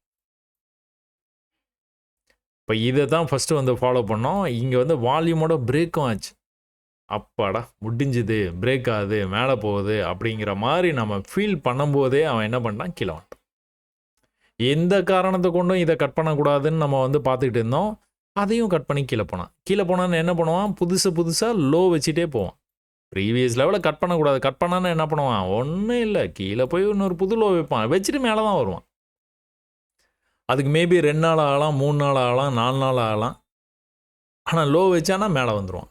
A: இப்போ இதை தான் ஃபஸ்ட்டு வந்து ஃபாலோ பண்ணோம். இங்கே வந்து வால்யூமோட பிரேக்கும் ஆச்சு. அப்பாடா முடிஞ்சுது, பிரேக் ஆகுது, மேலே போகுது அப்படிங்கிற மாதிரி நம்ம ஃபீல் பண்ணும்போதே அவன் என்ன பண்ணான், கீழே வந்துட்டான். எந்த காரணத்தை கொண்டும் இதை கட் பண்ணக்கூடாதுன்னு நம்ம வந்து பார்த்துக்கிட்டு இருந்தோம். அதையும் கட் பண்ணி கீழே போனான். கீழே போனான்னு என்ன பண்ணுவான், புதுசாக லோ வச்சுட்டே போவான். ப்ரீவியஸ் லெவலில் கட் பண்ணக்கூடாது. கட் பண்ணான்னு என்ன பண்ணுவான், ஒன்றும் இல்லை, கீழே போய் இன்னொரு புது லோ வைப்பான். வச்சுட்டு மேலே தான் வருவான். அதுக்கு மேபி 2 நாள் ஆகலாம், 3 நாள் ஆகலாம், 4 நாள் ஆகலாம். ஆனால் லோ வச்சானா மேலே வந்துடுவான்.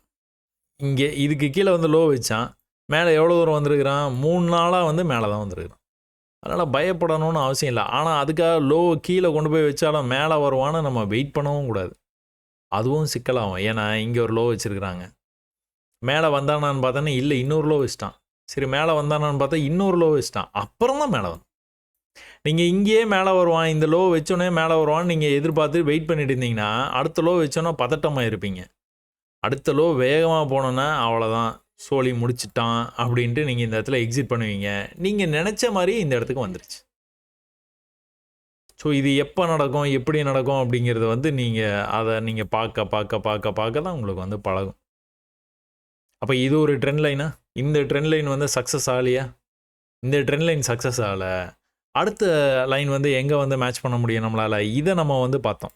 A: இங்கே இதுக்கு கீழே வந்து லோ வச்சான், மேலே எவ்வளோ தூரம் வந்திருக்கிறான், 3 நாளாக வந்து மேலே தான் வந்திருக்கிறான். அதனால் பயப்படணும்னு அவசியம் இல்லை. ஆனால் அதுக்காக லோ கீழே கொண்டு போய் வச்சாலும் மேலே வருவான்னு நம்ம வெயிட் பண்ணவும் கூடாது. அதுவும் சிக்கலாகும். ஏன்னா இங்கே ஒரு லோ வச்சுருக்கிறாங்க, மேலே வந்தானான்னு பார்த்தோன்னா இல்லை, இன்னொரு லோ வச்சுட்டான். சரி, மேலே வந்தானான்னு பார்த்தா இன்னொரு லோ வச்சுட்டான். அப்புறம் தான் மேலே வந்து நீங்கள் இங்கேயே மேலே வருவான், இந்த லோ வச்சோன்னே மேலே வருவான்னு நீங்கள் எதிர்பார்த்து வெயிட் பண்ணிட்டு இருந்தீங்கன்னா, அடுத்த லோ வச்சோன்னா பதட்டமாக இருப்பீங்க. அடுத்த லோ வேகமாக போனோன்னா அவ்வளோதான், சோலி முடிச்சிட்டான் அப்படின்ட்டு நீங்கள் இந்த இடத்துல எக்ஸிட் பண்ணுவீங்க. நீங்கள் நினச்ச மாதிரி இந்த இடத்துக்கு வந்துருச்சு. ஸோ இது எப்போ நடக்கும், எப்படி நடக்கும் அப்படிங்கிறத வந்து அதை நீங்கள் பார்க்க தான் உங்களுக்கு வந்து பழகும். அப்போ இது ஒரு ட்ரெண்ட் லைனா? இந்த ட்ரெண்ட் லைன் வந்து சக்ஸஸ் ஆகலையா? இந்த ட்ரெண்ட் லைன் சக்ஸஸ் ஆகலை. அடுத்த லைன் வந்து எங்கே வந்து மேட்ச் பண்ண முடியும் நம்மளால்? இதை நம்ம வந்து பார்த்தோம்.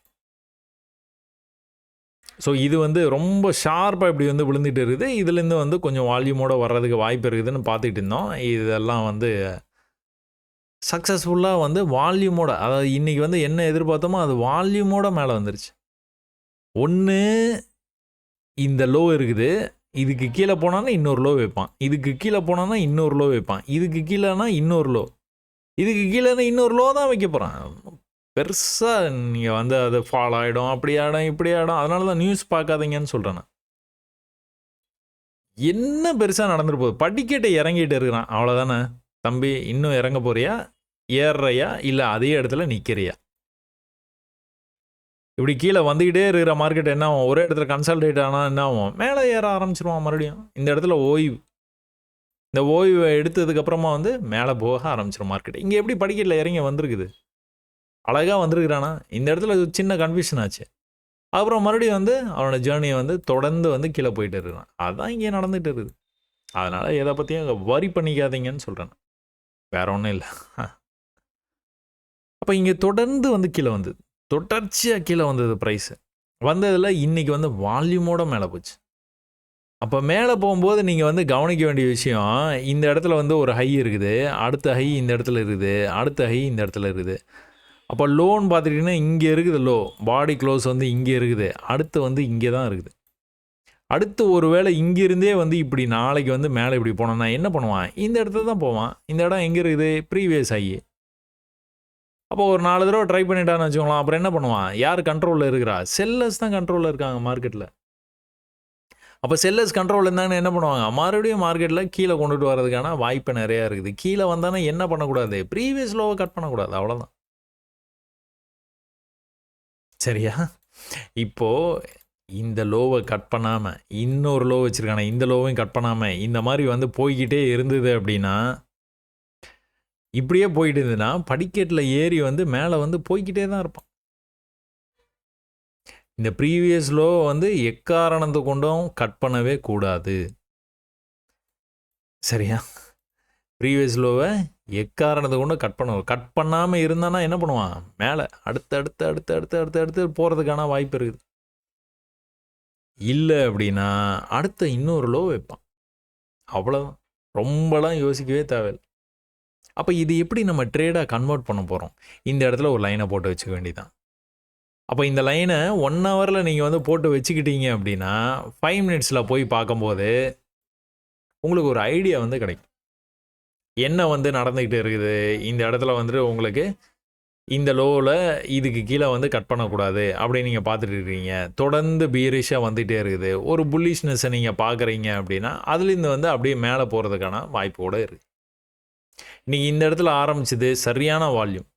A: ஸோ இது வந்து ரொம்ப ஷார்ப்பாக இப்படி வந்து விழுந்துட்டு இருக்குது. இதுலேருந்து வந்து கொஞ்சம் வால்யூமோடு வர்றதுக்கு வாய்ப்பு இருக்குதுன்னு பார்த்துக்கிட்டு இருந்தோம். இதெல்லாம் வந்து சக்ஸஸ்ஃபுல்லாக வந்து வால்யூமோட, அதாவது இன்றைக்கி வந்து என்ன எதிர்பார்த்தோமோ அது வால்யூமோட மேலே வந்துருச்சு. ஒன்று இந்த லோ இருக்குது, இதுக்கு கீழே போனான்னா இன்னொரு லோ வைப்பான், இதுக்கு கீழே போனான்னா இன்னொரு லோ வைப்பான், இதுக்கு கீழேனா இன்னொரு லோ, இதுக்கு கீழேனா இன்னொரு லோ தான் வைக்க போகிறான். பெருசாக நீங்கள் வந்து அது ஃபால் ஆகிடும், அப்படி ஆகிடும், இப்படி ஆகிடும். அதனால தான் நியூஸ் பார்க்காதீங்கன்னு சொல்கிறேன் நான். என்ன பெருசாக நடந்துட்டு போகுது, படிக்கட்டை இறங்கிட்டு இருக்கிறான், அவ்வளோதானே தம்பி. இன்னும் இறங்க போறியா, ஏறுறையா, இல்லை அதே இடத்துல நிற்கிறியா? இப்படி கீழே வந்துக்கிட்டே இருக்கிற மார்க்கெட் என்ன ஆகும், ஒரே இடத்துல கன்சால்டேட் ஆனால் என்ன ஆகும், மேலே ஏற ஆரம்பிச்சிருவான் மறுபடியும். இந்த இடத்துல ஓய்வு, இந்த ஓய்வை எடுத்ததுக்கப்புறமா வந்து மேலே போக ஆரம்பிச்சிடும் மார்க்கெட். இங்கே எப்படி படிக்கட்டில் இறங்கி வந்திருக்குது, அழகாக வந்திருக்கிறானா? இந்த இடத்துல சின்ன கன்ஃபியூஷன் ஆச்சு. அப்புறம் மறுபடியும் வந்து அவனோட ஜேர்னியை வந்து தொடர்ந்து வந்து கீழே போயிட்டு இருக்கிறான். அதுதான் இங்கே நடந்துகிட்டு இருக்குது. அதனால் எதை பற்றியும் வரி பண்ணிக்காதீங்கன்னு சொல்கிறேன், வேற ஒன்றும் இல்லை. அப்போ இங்கே தொடர்ந்து வந்து கீழே வந்தது, தொடர்ச்சியாக கீழே வந்தது ப்ரைஸு. வந்ததில் இன்றைக்கி வந்து வால்யூமோட மேலே போச்சு. அப்போ மேலே போகும்போது நீங்கள் வந்து கவனிக்க வேண்டிய விஷயம், இந்த இடத்துல வந்து ஒரு ஹை இருக்குது, அடுத்த ஹை இந்த இடத்துல இருக்குது, அடுத்த ஹை இந்த இடத்துல இருக்குது. அப்போ லோன் பார்த்துட்டிங்கன்னா இங்கே இருக்குது லோ, பாடி க்ளோஸ் வந்து இங்கே இருக்குது, அடுத்து வந்து இங்கே தான் இருக்குது. அடுத்து ஒரு வேளை இங்கேருந்தே வந்து இப்படி நாளைக்கு வந்து மேலே இப்படி போனோன்னா என்ன பண்ணுவான், இந்த இடத்துல தான் போவான். இந்த இடம் எங்கே இருக்குது, ப்ரீவியஸ் ஹை. அப்போ ஒரு 4 தடவை ட்ரை பண்ணிட்டான்னு வச்சுக்கோங்களேன். அப்புறம் என்ன பண்ணுவான், யார் கண்ட்ரோலில் இருக்கிறா, செல்லர்ஸ் தான் கண்ட்ரோலில் இருக்காங்க மார்க்கெட்டில். அப்போ செல்லர்ஸ் கண்ட்ரோல் இருந்தாங்கன்னு என்ன பண்ணுவாங்க, மறுபடியும் மார்க்கெட்டில் கீழே கொண்டுட்டு வரதுக்கான வாய்ப்பு நிறையா இருக்குது. கீழே வந்தானே என்ன பண்ணக்கூடாது, ப்ரீவியஸ் லோவை கட் பண்ணக்கூடாது, அவ்வளோதான். சரியா? இப்போது இந்த லோவை கட் பண்ணாமல் இன்னொரு லோ வச்சுருக்கானே, இந்த லோவையும் கட் பண்ணாமல் இந்த மாதிரி வந்து போய்கிட்டே இருந்தது அப்படின்னா, இப்படியே போயிட்டு இருந்ததுன்னா படிக்கட்டில் ஏறி வந்து மேலே வந்து போய்கிட்டே தான் இருப்பான். இந்த ப்ரீவியஸ் லோ வந்து எக்காரணத்தை கொண்டும் கட் பண்ணவே கூடாது. சரியா? ப்ரீவியஸ் லோவை எக்காரணத்தை கொண்டும் கட் பண்ணாமல் இருந்தானா என்ன பண்ணுவான், மேலே அடுத்து அடுத்து அடுத்து அடுத்து அடுத்து அடுத்து போகிறதுக்கான வாய்ப்பு இருக்குது. இல்லை அப்படின்னா அடுத்த இன்னொரு லோ வைப்பான். அவ்வளோதான். ரொம்பலாம் யோசிக்கவே தேவையில்லை. அப்போ இது எப்படி நம்ம ட்ரேடாக கன்வெர்ட் பண்ண போகிறோம்? இந்த இடத்துல ஒரு லைனை போட்டு வச்சுக்க வேண்டியதான். அப்போ இந்த லைனை 1 ஹவரில் நீங்கள் வந்து போட்டு வச்சுக்கிட்டீங்க அப்படின்னா 5 மினிட்ஸில் போய் பார்க்கும்போது உங்களுக்கு ஒரு ஐடியா வந்து கிடைக்கும். என்ன வந்து நடந்துக்கிட்டு இருக்குது, இந்த இடத்துல வந்துட்டு உங்களுக்கு இந்த லோவில் இதுக்கு கீழே வந்து கட் பண்ணக்கூடாது அப்படின்னு நீங்கள் பார்த்துட்டு இருக்கீங்க. தொடர்ந்து பீரிஷாக வந்துகிட்டே இருக்குது. ஒரு புல்லிஷ்னஸை நீங்கள் பார்க்குறீங்க அப்படின்னா அதுலேருந்து வந்து அப்படியே மேலே போகிறதுக்கான வாய்ப்பு கூட இருக்குது. இன்றைக்கி இந்த இடத்துல ஆரம்பிச்சது சரியான வால்யூம்.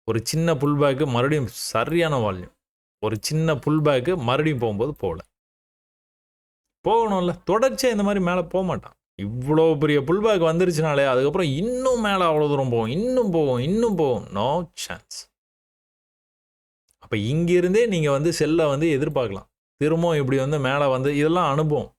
A: ஒரு சின்ன புல் பேக்கு மறுபடியும் சரியான வால்யூம். ஒரு சின்ன புல் பேக்கு மறுபடியும் போகும்போது போகணும்ல. தொடர்ச்சியாக இந்த மாதிரி மேலே போக மாட்டான். இவ்வளோ பெரிய புல் பேக் வந்துருச்சுனாலே அதுக்கப்புறம் இன்னும் மேலே அவ்வளோ தூரம் போகும், இன்னும் போகும். No chance. அப்போ இங்கிருந்தே நீங்கள் வந்து செல்லை வந்து எதிர்பார்க்கலாம். திரும்பவும் இப்படி வந்து மேலே வந்து இதெல்லாம் அனுபவம்.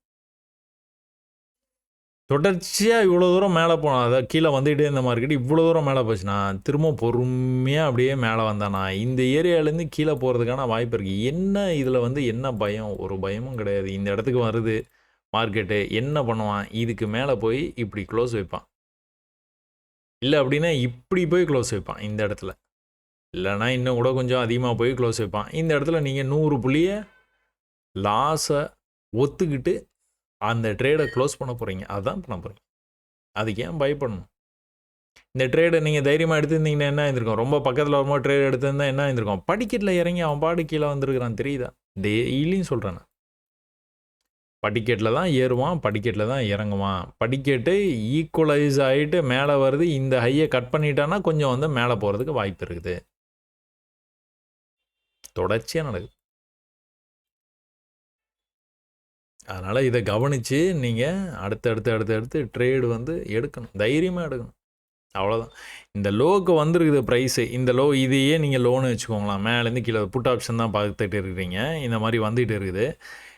A: தொடர்ச்சியாக இவ்வளோ தூரம் மேலே போனால், அதாவது கீழே வந்துகிட்டே இருந்த மார்க்கெட் இவ்வளோ தூரம் மேலே போச்சுன்னா திரும்ப பொறுமையாக அப்படியே மேலே வந்தானா இந்த ஏரியாவிலேருந்து கீழே போகிறதுக்கான வாய்ப்பு இருக்குது. என்ன இதில் வந்து என்ன பயம்? ஒரு பயமும் கிடையாது. இந்த இடத்துக்கு வருது மார்க்கெட்டு, என்ன பண்ணுவான்? இதுக்கு மேலே போய் இப்படி க்ளோஸ் வைப்பான். இல்லை அப்படின்னா இப்படி போய் க்ளோஸ் வைப்பான் இந்த இடத்துல. இல்லைனா இன்னும் கூட கொஞ்சம் அதிகமாக போய் க்ளோஸ் வைப்பான். இந்த இடத்துல நீங்கள் 100 புள்ளியை லாஸை ஒத்துக்கிட்டு அந்த ட்ரேடை க்ளோஸ் பண்ண போகிறீங்க. அதுதான் பண்ண போகிறீங்க. அதுக்கு ஏன் பயப்படணும்? இந்த ட்ரேடை நீங்கள் தைரியமாக எடுத்துருந்தீங்கன்னா என்ன ஆயிருக்கும்? ரொம்ப பக்கத்தில் வரும்போது ட்ரேட் எடுத்திருந்தா என்ன ஆயிருக்கும்? படிக்கட்டில் இறங்கி அவன் பாடு கீழே வந்திருக்கிறான், தெரியுதா? டெய்லியும் சொல்கிறேன் நான். படிக்கட்டில் தான் ஏறுவான், படிக்கட்டில் தான் இறங்குவான். படிக்கட்டு ஈக்குவலைஸ் ஆகிட்டு மேலே வருது. இந்த ஹையை கட் பண்ணிட்டான்னா கொஞ்சம் வந்து மேலே போகிறதுக்கு வாய்ப்பு இருக்குது. தொடர்ச்சியாக நடக்குது. அதனால் இதை கவனித்து நீங்கள் அடுத்து ட்ரேடு வந்து எடுக்கணும். தைரியமாக எடுக்கணும். அவ்வளோதான். இந்த லோவுக்கு வந்துருக்குது ப்ரைஸு. இந்த லோ இதையே நீங்கள் லோன்னு வச்சுக்கோங்களேன். மேலேருந்து கீழே புட் ஆப்ஷன் தான் பார்த்துட்டு இருக்கிறீங்க. இந்த மாதிரி வந்துகிட்டு இருக்குது.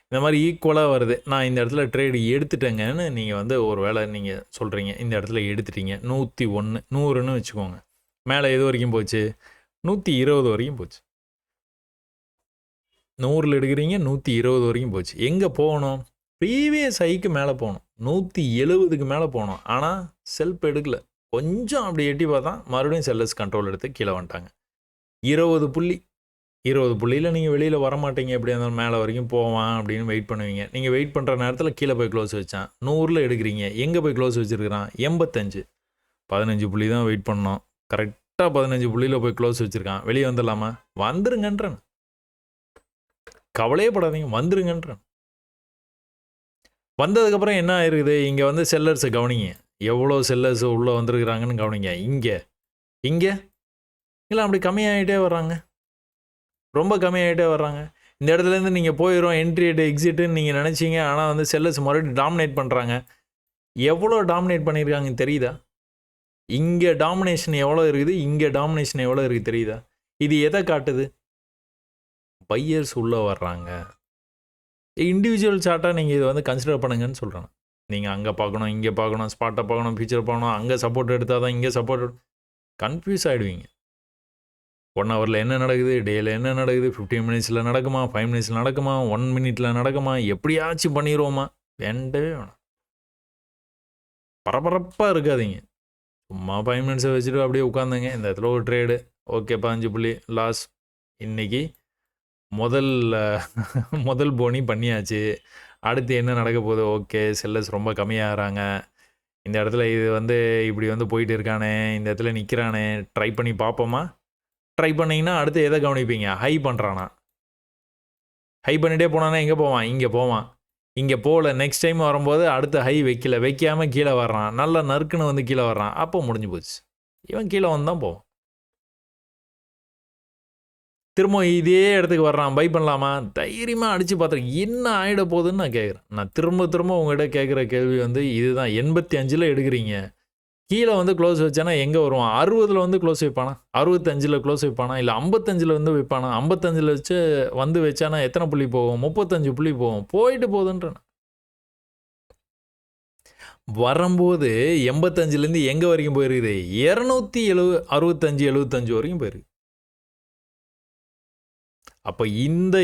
A: இந்த மாதிரி ஈக்குவலாக வருது. நான் இந்த இடத்துல ட்ரேடு எடுத்துட்டேங்கன்னு நீங்கள் வந்து ஒரு வேளை நீங்கள் சொல்கிறீங்க. இந்த இடத்துல எடுத்துட்டீங்க. 101 100ன்னு வச்சுக்கோங்க. மேலே எது வரைக்கும் போச்சு? 120 வரைக்கும் போச்சு. 100ல் எடுக்கிறீங்க, 120 வரைக்கும் போச்சு. எங்கே போகணும்? ப்ரீவியஸ் ஹைக்கு மேலே போகணும். 170க்கு மேலே போகணும். ஆனால் செல்ஃப் எடுக்கலை. கொஞ்சம் அப்படி எட்டி பார்த்தா மறுபடியும் செல்லர்ஸ் கண்ட்ரோல் எடுத்து கீழே வந்துட்டாங்க. 20 புள்ளியில் நீங்கள் வெளியில் வரமாட்டீங்க. எப்படியா இருந்தாலும் மேலே வரைக்கும் போவான் அப்படின்னு வெயிட் பண்ணுவீங்க. நீங்கள் வெயிட் பண்ணுற நேரத்தில் கீழே போய் க்ளோஸ் வச்சான். 100ல் எடுக்கிறீங்க. எங்கே போய் க்ளோஸ் வச்சுருக்கிறான்? 85. 15 புள்ளி தான் வெயிட் பண்ணோம். கரெக்டாக 15 புள்ளியில் போய் க்ளோஸ் வச்சுருக்கான். வெளியே வந்துடலாமா? வந்துருங்கன்றேன். கவலையே படாதீங்க, வந்துருங்கன்றேன். வந்ததுக்கப்புறம் என்ன ஆயிருக்குது? இங்கே வந்து செல்லர்ஸை கவனிங்க. எவ்வளோ செல்லர்ஸ் உள்ளே வந்துருக்குறாங்கன்னு கவனிங்க. இங்கே இல்லை அப்படி கம்மியாகிட்டே வர்றாங்க. ரொம்ப கம்மியாகிட்டே வர்றாங்க. இந்த இடத்துலேருந்து நீங்கள் போயிடும் என்ட்ரி எக்ஸிட்டுன்னு நீங்கள் நினச்சிங்க. ஆனால் வந்து செல்லர்ஸ் மறுபடியும் டாமினேட் பண்ணுறாங்க. எவ்வளோ டாமினேட் பண்ணியிருக்காங்கன்னு தெரியுதா? இங்கே டாமினேஷன் எவ்வளோ இருக்குது, இங்கே டாமினேஷன் எவ்வளோ இருக்குது தெரியுதா? இது எதை காட்டுது? பையர்ஸ் உள்ளே வர்றாங்க. இண்டிவிஜுவல் சார்ட்டாக நீங்கள் இதை வந்து கன்சிடர் பண்ணுங்கன்னு சொல்கிறேன். நீங்கள் அங்கே பார்க்கணும், இங்கே பார்க்கணும், ஸ்பாட்டை பார்க்கணும், ஃபியூச்சர் பார்க்கணும், அங்கே சப்போர்ட் எடுத்தால் தான் இங்கே சப்போர்ட். கன்ஃபியூஸ் ஆகிடுவீங்க. 1 ஹவரில் என்ன நடக்குது, டேயில் என்ன நடக்குது, 15 மினிட்ஸில் நடக்குமா, 5 மினிட்ஸில் நடக்குமா, 1 மினிட்ல நடக்குமா, எப்படியாச்சும் பண்ணிடுவோமா? வேண்டவே வேணாம். பரபரப்பாக இருக்காதீங்க. சும்மா 5 மினிட்ஸை வச்சுட்டு அப்படியே உட்காந்துங்க. இந்த இடத்துல ஒரு ட்ரேடு, ஓகே 15 புள்ளி லாஸ். இன்றைக்கி முதல் போனி பண்ணியாச்சு. அடுத்து என்ன நடக்க போகுது? ஓகே செல்லர்ஸ் ரொம்ப கம்மியாகிறாங்க. இந்த இடத்துல இது வந்து இப்படி வந்து போயிட்டு இருக்கானே, இந்த இடத்துல நிற்கிறானே, ட்ரை பண்ணி பார்ப்போமா? ட்ரை பண்ணிங்கன்னா அடுத்து எதை கவனிப்பீங்க? ஹை பண்ணுறானா? ஹை பண்ணிகிட்டே போனானா எங்கே போவான்? இங்கே போவான். இங்கே போகல. நெக்ஸ்ட் டைம் வரும்போது அடுத்த ஹை வைக்காமல் கீழே வர்றான். நல்லா நறுக்குன்னு வந்து கீழே வர்றான். அப்போ முடிஞ்சு போச்சு. இவன் கீழே வந்து தான் போவான். திரும்ப இதே இடத்துக்கு வர்றான். பை பண்ணலாமா? தைரியமாக அடித்து பார்த்துருக்கேன். என்ன ஆகிட போகுதுன்னு நான் கேட்குறேன். நான் திரும்ப உங்கள்கிட்ட கேட்குற கேள்வி வந்து இதுதான். 85ல் எடுக்கிறீங்க. கீழே வந்து க்ளோஸ் வச்சானா எங்கே வருவான்? 60ல் வந்து க்ளோஸ் வைப்பானா? 65ல் க்ளோஸ் வைப்பானா? இல்லை 55ல் வந்து வைப்பானா? 55ல் வச்சு வந்து வச்சானா எத்தனை புள்ளி போகும்? 35 புள்ளி போகும். போயிட்டு போகுதுன்றேன். வரும்போது 85லேருந்து எங்கே வரைக்கும் போயிருக்குது? 265 75 வரைக்கும் போயிருக்கு. அப்போ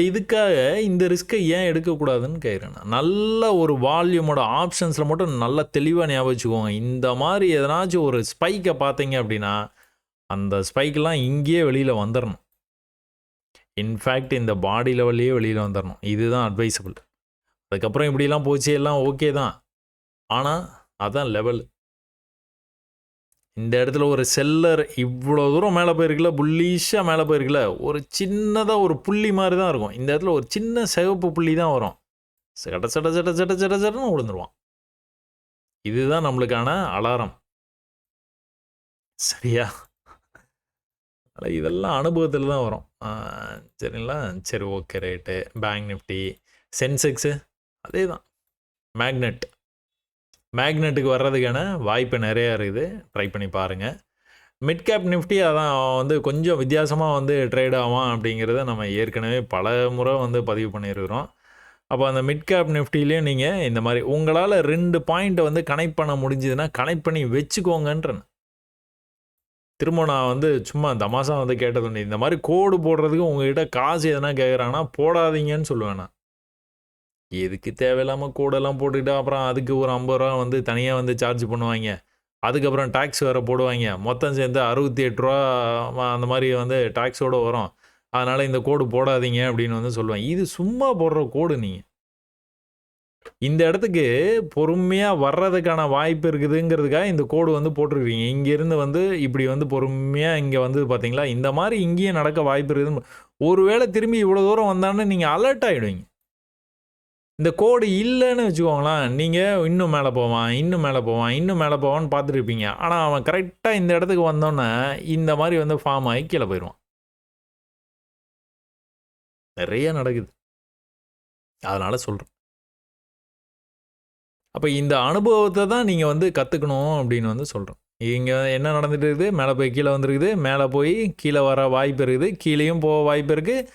A: இதுக்காக இந்த ரிஸ்க்கை ஏன் எடுக்கக்கூடாதுன்னு கேட்குறேன். நல்ல ஒரு வால்யூமோட ஆப்ஷன்ஸில் மட்டும் நல்லா தெளிவாக ஞாபகம் வச்சுக்கோங்க. இந்த மாதிரி எதனாச்சும் ஒரு ஸ்பைக்கை பார்த்தீங்க அப்படின்னா அந்த ஸ்பைக்கெலாம் இங்கேயே வெளியில் வந்துடணும். இன்ஃபேக்ட் இந்த பாடி லெவல்லையே வெளியில் வந்துடணும். இதுதான் அட்வைசபிள். அதுக்கப்புறம் இப்படிலாம் போச்சு எல்லாம் ஓகே தான். ஆனால் அதான் லெவல். இந்த இடத்துல ஒரு செல்லர் இவ்வளோ தூரம் மேலே போயிருக்குல்ல, புல்லீஷாக மேலே போயிருக்குல்ல, ஒரு சின்னதாக ஒரு புள்ளி மாதிரி தான் இருக்கும். இந்த இடத்துல ஒரு சின்ன சிவப்பு புள்ளி தான் வரும். சட சட சட சட சட சடன்னு விழுந்துருவான். இதுதான் நம்மளுக்கான அலாரம். சரியா? இதெல்லாம் அனுபவத்தில் தான் வரும். சரிங்களா? சரி, okay, right. Bank Nifty, Sensex அதே தான். மேக்னெட்டுக்கு வர்றதுக்கான வாய்ப்பு நிறையா இருக்குது. ட்ரை பண்ணி பாருங்கள். மிட் கேப் நிஃப்டி அதான் வந்து கொஞ்சம் வித்தியாசமாக வந்து ட்ரேட் ஆகும் அப்படிங்கிறத நம்ம ஏற்கனவே பல முறை வந்து பதிவு பண்ணியிருக்கிறோம். அப்போ அந்த மிட் கேப் நிஃப்டிலையும் நீங்கள் இந்த மாதிரி உங்களால் 2 பாயிண்ட்டை வந்து கனெக்ட் பண்ண முடிஞ்சதுன்னா கனெக்ட் பண்ணி வச்சுக்கோங்கன்றேன். திரும்ப நான் வந்து சும்மா தமாசா வந்து கேட்டது ஒன்று, இந்த மாதிரி கோடு போடுறதுக்கு உங்ககிட்ட காசு எதனா கேட்குறாங்கன்னா போடாதீங்கன்னு சொல்லுவேன் நான். எதுக்கு தேவையில்லாமல் கோடெல்லாம் போட்டுக்கிட்டு அப்புறம் அதுக்கு ஒரு 50 ரூபா வந்து தனியாக வந்து சார்ஜ் பண்ணுவாங்க. அதுக்கப்புறம் டேக்ஸ் வேறு போடுவாங்க. மொத்தம் சேர்ந்து 68 ரூபா அந்த மாதிரி வந்து டேக்ஸோடு வரும். அதனால் இந்த கோடு போடாதீங்க அப்படின்னு வந்து சொல்லுவேன். இது சும்மா போடுற கோடு. நீங்கள் இந்த இடத்துக்கு பொறுமையாக வர்றதுக்கான வாய்ப்பு இருக்குதுங்கிறதுக்காக இந்த கோடு வந்து போட்டிருக்கீங்க. இங்கேருந்து வந்து இப்படி வந்து பொறுமையாக இங்கே வந்து பார்த்தீங்களா, இந்த மாதிரி இங்கேயும் நடக்க வாய்ப்பு இருக்குதுன்னு. ஒருவேளை திரும்பி இவ்வளோ தூரம் வந்தான்னு நீங்கள் அலர்ட் ஆகிடுவீங்க. இந்த கோடு இல்லைன்னு வச்சுக்கோங்களேன், நீங்கள் இன்னும் மேலே போவான், இன்னும் மேலே போவான், இன்னும் மேலே போவான்னு பார்த்துருப்பீங்க. ஆனால் அவன் கரெக்டாக இந்த இடத்துக்கு வந்தோன்னே இந்த மாதிரி வந்து ஃபார்ம் ஆகி கீழே போயிடுவான். நிறைய நடக்குது. அதனால் சொல்கிறேன். அப்போ இந்த அனுபவத்தை தான் நீங்கள் வந்து கற்றுக்கணும் அப்படின்னு வந்து சொல்கிறோம். இங்கே என்ன நடந்துட்டு இருக்குது, மேலே போய் கீழே வந்துருக்குது, மேலே போய் கீழே வர வாய்ப்பு இருக்குது, கீழேயும் போக வாய்ப்பு இருக்குது.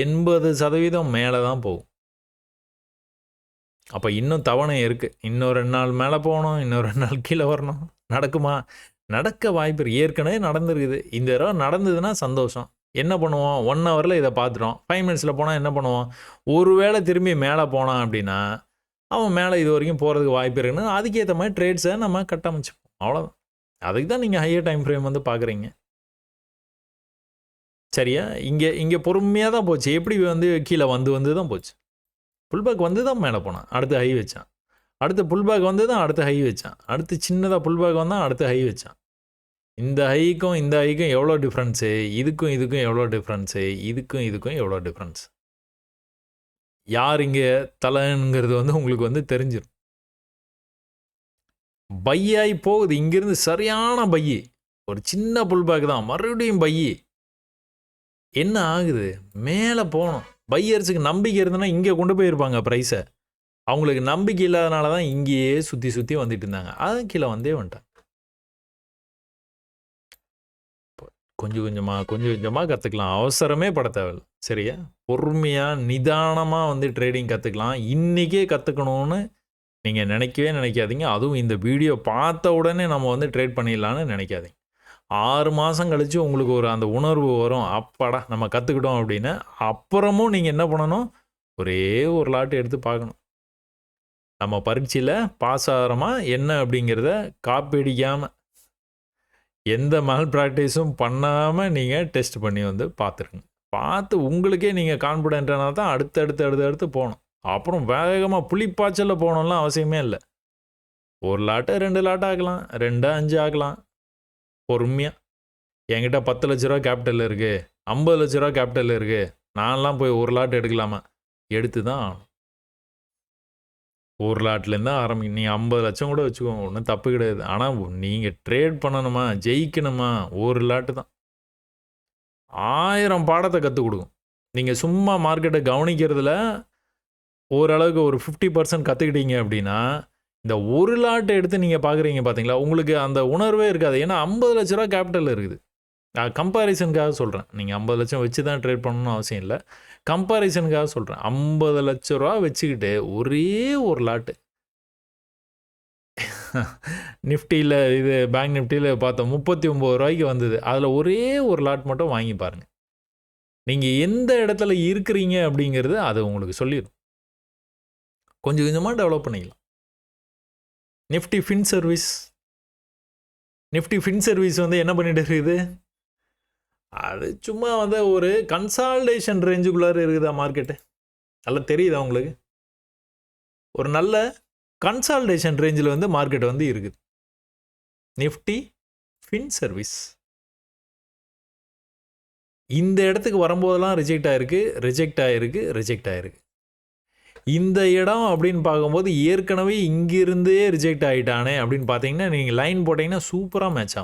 A: 80% மேலே தான் போகும். அப்போ இன்னும் தவணை இருக்குது. இன்னும் 2 நாள் மேலே போகணும், இன்னும் 2 நாள் கீழே வரணும். நடக்குமா? நடக்க வாய்ப்பு இருக்குது. ஏற்கனவே நடந்துருக்குது. இந்த தடவை நடந்ததுன்னா சந்தோஷம். என்ன பண்ணுவோம்? 1 ஹவரில் இதை பார்த்துட்டோம். 5 மினிட்ஸில் போனால் என்ன பண்ணுவோம்? ஒரு வேளை திரும்பி மேலே போனான் அப்படின்னா அவன் மேலே இது வரைக்கும் போகிறதுக்கு வாய்ப்பு இருக்குன்னு அதுக்கேற்ற மாதிரி ட்ரேட்ஸை நம்ம கட்டமைச்சுப்போம். அவ்வளோதான். அதுக்கு தான் நீங்கள் ஹையர் டைம் ஃப்ரேம் வந்து பார்க்குறீங்க. சரியா? இங்கே பொறுமையாக தான் போச்சு. எப்படி வந்து கீழே வந்து தான் போச்சு. புல்பேக் வந்து தான் மேலே போனான், அடுத்து ஹை வச்சான். அடுத்து புல்பேக் வந்து தான் அடுத்து ஹை வச்சான். அடுத்து சின்னதாக புல்பேக் வந்தால் அடுத்து ஹை வச்சான். இந்த ஹைக்கும் இந்த ஹைக்கும் எவ்வளோ டிஃப்ரென்ஸு, இதுக்கும் எவ்வளோ டிஃப்ரென்ஸு, இதுக்கும் எவ்வளோ டிஃப்ரென்ஸ். யார் இங்கே தலைங்கிறது வந்து உங்களுக்கு வந்து தெரிஞ்சிடும். பையாகி போகுது. இங்கேருந்து சரியான பையி. ஒரு சின்ன புல்பேக் தான், மறுபடியும் பையி. என்ன ஆகுது? மேலே போகணும். பையர்ஸுக்கு நம்பிக்கை இருந்ததுன்னா இங்கே கொண்டு போயிருப்பாங்க ப்ரைஸை. அவங்களுக்கு நம்பிக்கை இல்லாதனால தான் இங்கேயே சுற்றி வந்துட்டு இருந்தாங்க. அதான் கீழே வந்தே வந்துட்டாங்க. கொஞ்சம் கொஞ்சமாக கற்றுக்கலாம். அவசரமே பட தேவையில்லை. சரியா? பொறுமையாக நிதானமாக வந்து ட்ரேடிங் கற்றுக்கலாம். இன்றைக்கே கற்றுக்கணும்னு நீங்கள் நினைக்கவே நினைக்காதீங்க. அதுவும் இந்த வீடியோ பார்த்த உடனே நம்ம வந்து ட்ரேட் பண்ணிடலான்னு நினைக்காதீங்க. 6 மாதம் கழித்து உங்களுக்கு ஒரு அந்த உணர்வு வரும். அப்பாடா நம்ம கற்றுக்கிட்டோம் அப்படின்னு. அப்புறமும் நீங்கள் என்ன பண்ணணும்? ஒரே ஒரு லாட்டு எடுத்து பார்க்கணும். நம்ம பரீட்சையில் பாஸ் ஆகிறோமா என்ன அப்படிங்கிறத காப்பி அடிக்காமல் எந்த மல் ப்ராக்டிஸும் பண்ணாமல் நீங்கள் டெஸ்ட் பண்ணி வந்து பார்த்துருங்க. பார்த்து உங்களுக்கே நீங்கள் கான்ஃபிடென்ட்டானா தான் அடுத்து போகணும். அப்புறம் வேகமாக புளிப்பாய்ச்சலில் போகணும்லாம் அவசியமே இல்லை. ஒரு லாட்டை 2 லாட் ஆகலாம், 2 5 ஆகலாம். பொறுமையாக. என்கிட்ட 10 லட்ச ரூபா கேபிட்டல் இருக்குது, 50 லட்ச ரூபா கேபிட்டல் இருக்குது, நான்லாம் போய் ஒரு லாட் எடுக்கலாமா? எடுத்து தான் ஆகணும். ஒரு லாட்லேருந்து ஆரம்பிங்க. நீங்கள் 50 லட்சம் கூட வச்சுக்கோங்க, ஒன்றும் தப்பு கிடையாது. ஆனால் நீங்கள் ட்ரேட் பண்ணணுமா, ஜெயிக்கணுமா, ஒரு லாட்டு தான் 1000 பாடத்தை கற்றுக் கொடுக்கும். நீங்கள் சும்மா மார்க்கெட்டை கவனிக்கிறதுல ஓரளவுக்கு ஒரு 50% கற்றுக்கிட்டீங்க அப்படின்னா, இந்த ஒரு லாட்டை எடுத்து நீங்கள் பார்க்குறீங்க பார்த்தீங்களா, உங்களுக்கு அந்த உணர்வே இருக்காது. ஏன்னா 50 லட்ச ரூபா கேபிட்டல் இருக்குது. நான் கம்பேரிசனுக்காக சொல்கிறேன். நீங்கள் 50 லட்சம் வச்சு தான் ட்ரேட் பண்ணணும்னு அவசியம் இல்லை. கம்பேரிசனுக்காக சொல்கிறேன். 50 லட்ச ரூபா வச்சுக்கிட்டு ஒரே ஒரு லாட்டு நிஃப்டியில் இது பேங்க் நிஃப்டியில் பார்த்தோம் 39 ரூபாய்க்கு வந்தது. அதில் ஒரே ஒரு லாட் மட்டும் வாங்கி பாருங்கள். நீங்கள் எந்த இடத்துல இருக்கிறீங்க அப்படிங்கிறது அது உங்களுக்கு சொல்லிடும். கொஞ்சம் கொஞ்சமாக டெவலப் பண்ணிக்கலாம். நிஃப்டி ஃபின் சர்வீஸ் வந்து என்ன பண்ணிட்டு இருக்குது? அது சும்மா வந்து ஒரு கன்சால்டேஷன் ரேஞ்சுக்குள்ளார இருக்குதா மார்க்கெட்டு? நல்லா தெரியுதா உங்களுக்கு? ஒரு நல்ல கன்சால்டேஷன் ரேஞ்சில் வந்து மார்க்கெட் வந்து இருக்குது. நிஃப்டி ஃபின் சர்வீஸ் இந்த இடத்துக்கு வரும்போதெல்லாம் ரிஜெக்ட் ஆகிருக்கு. இந்த இடம் அப்படின்னு பார்க்கும்போது ஏற்கனவே இங்கிருந்தே ரிஜெக்ட் ஆகிட்டானே அப்படின்னு பார்த்தீங்கன்னா, நீங்கள் லைன் போட்டிங்கன்னா சூப்பராக மேட்ச்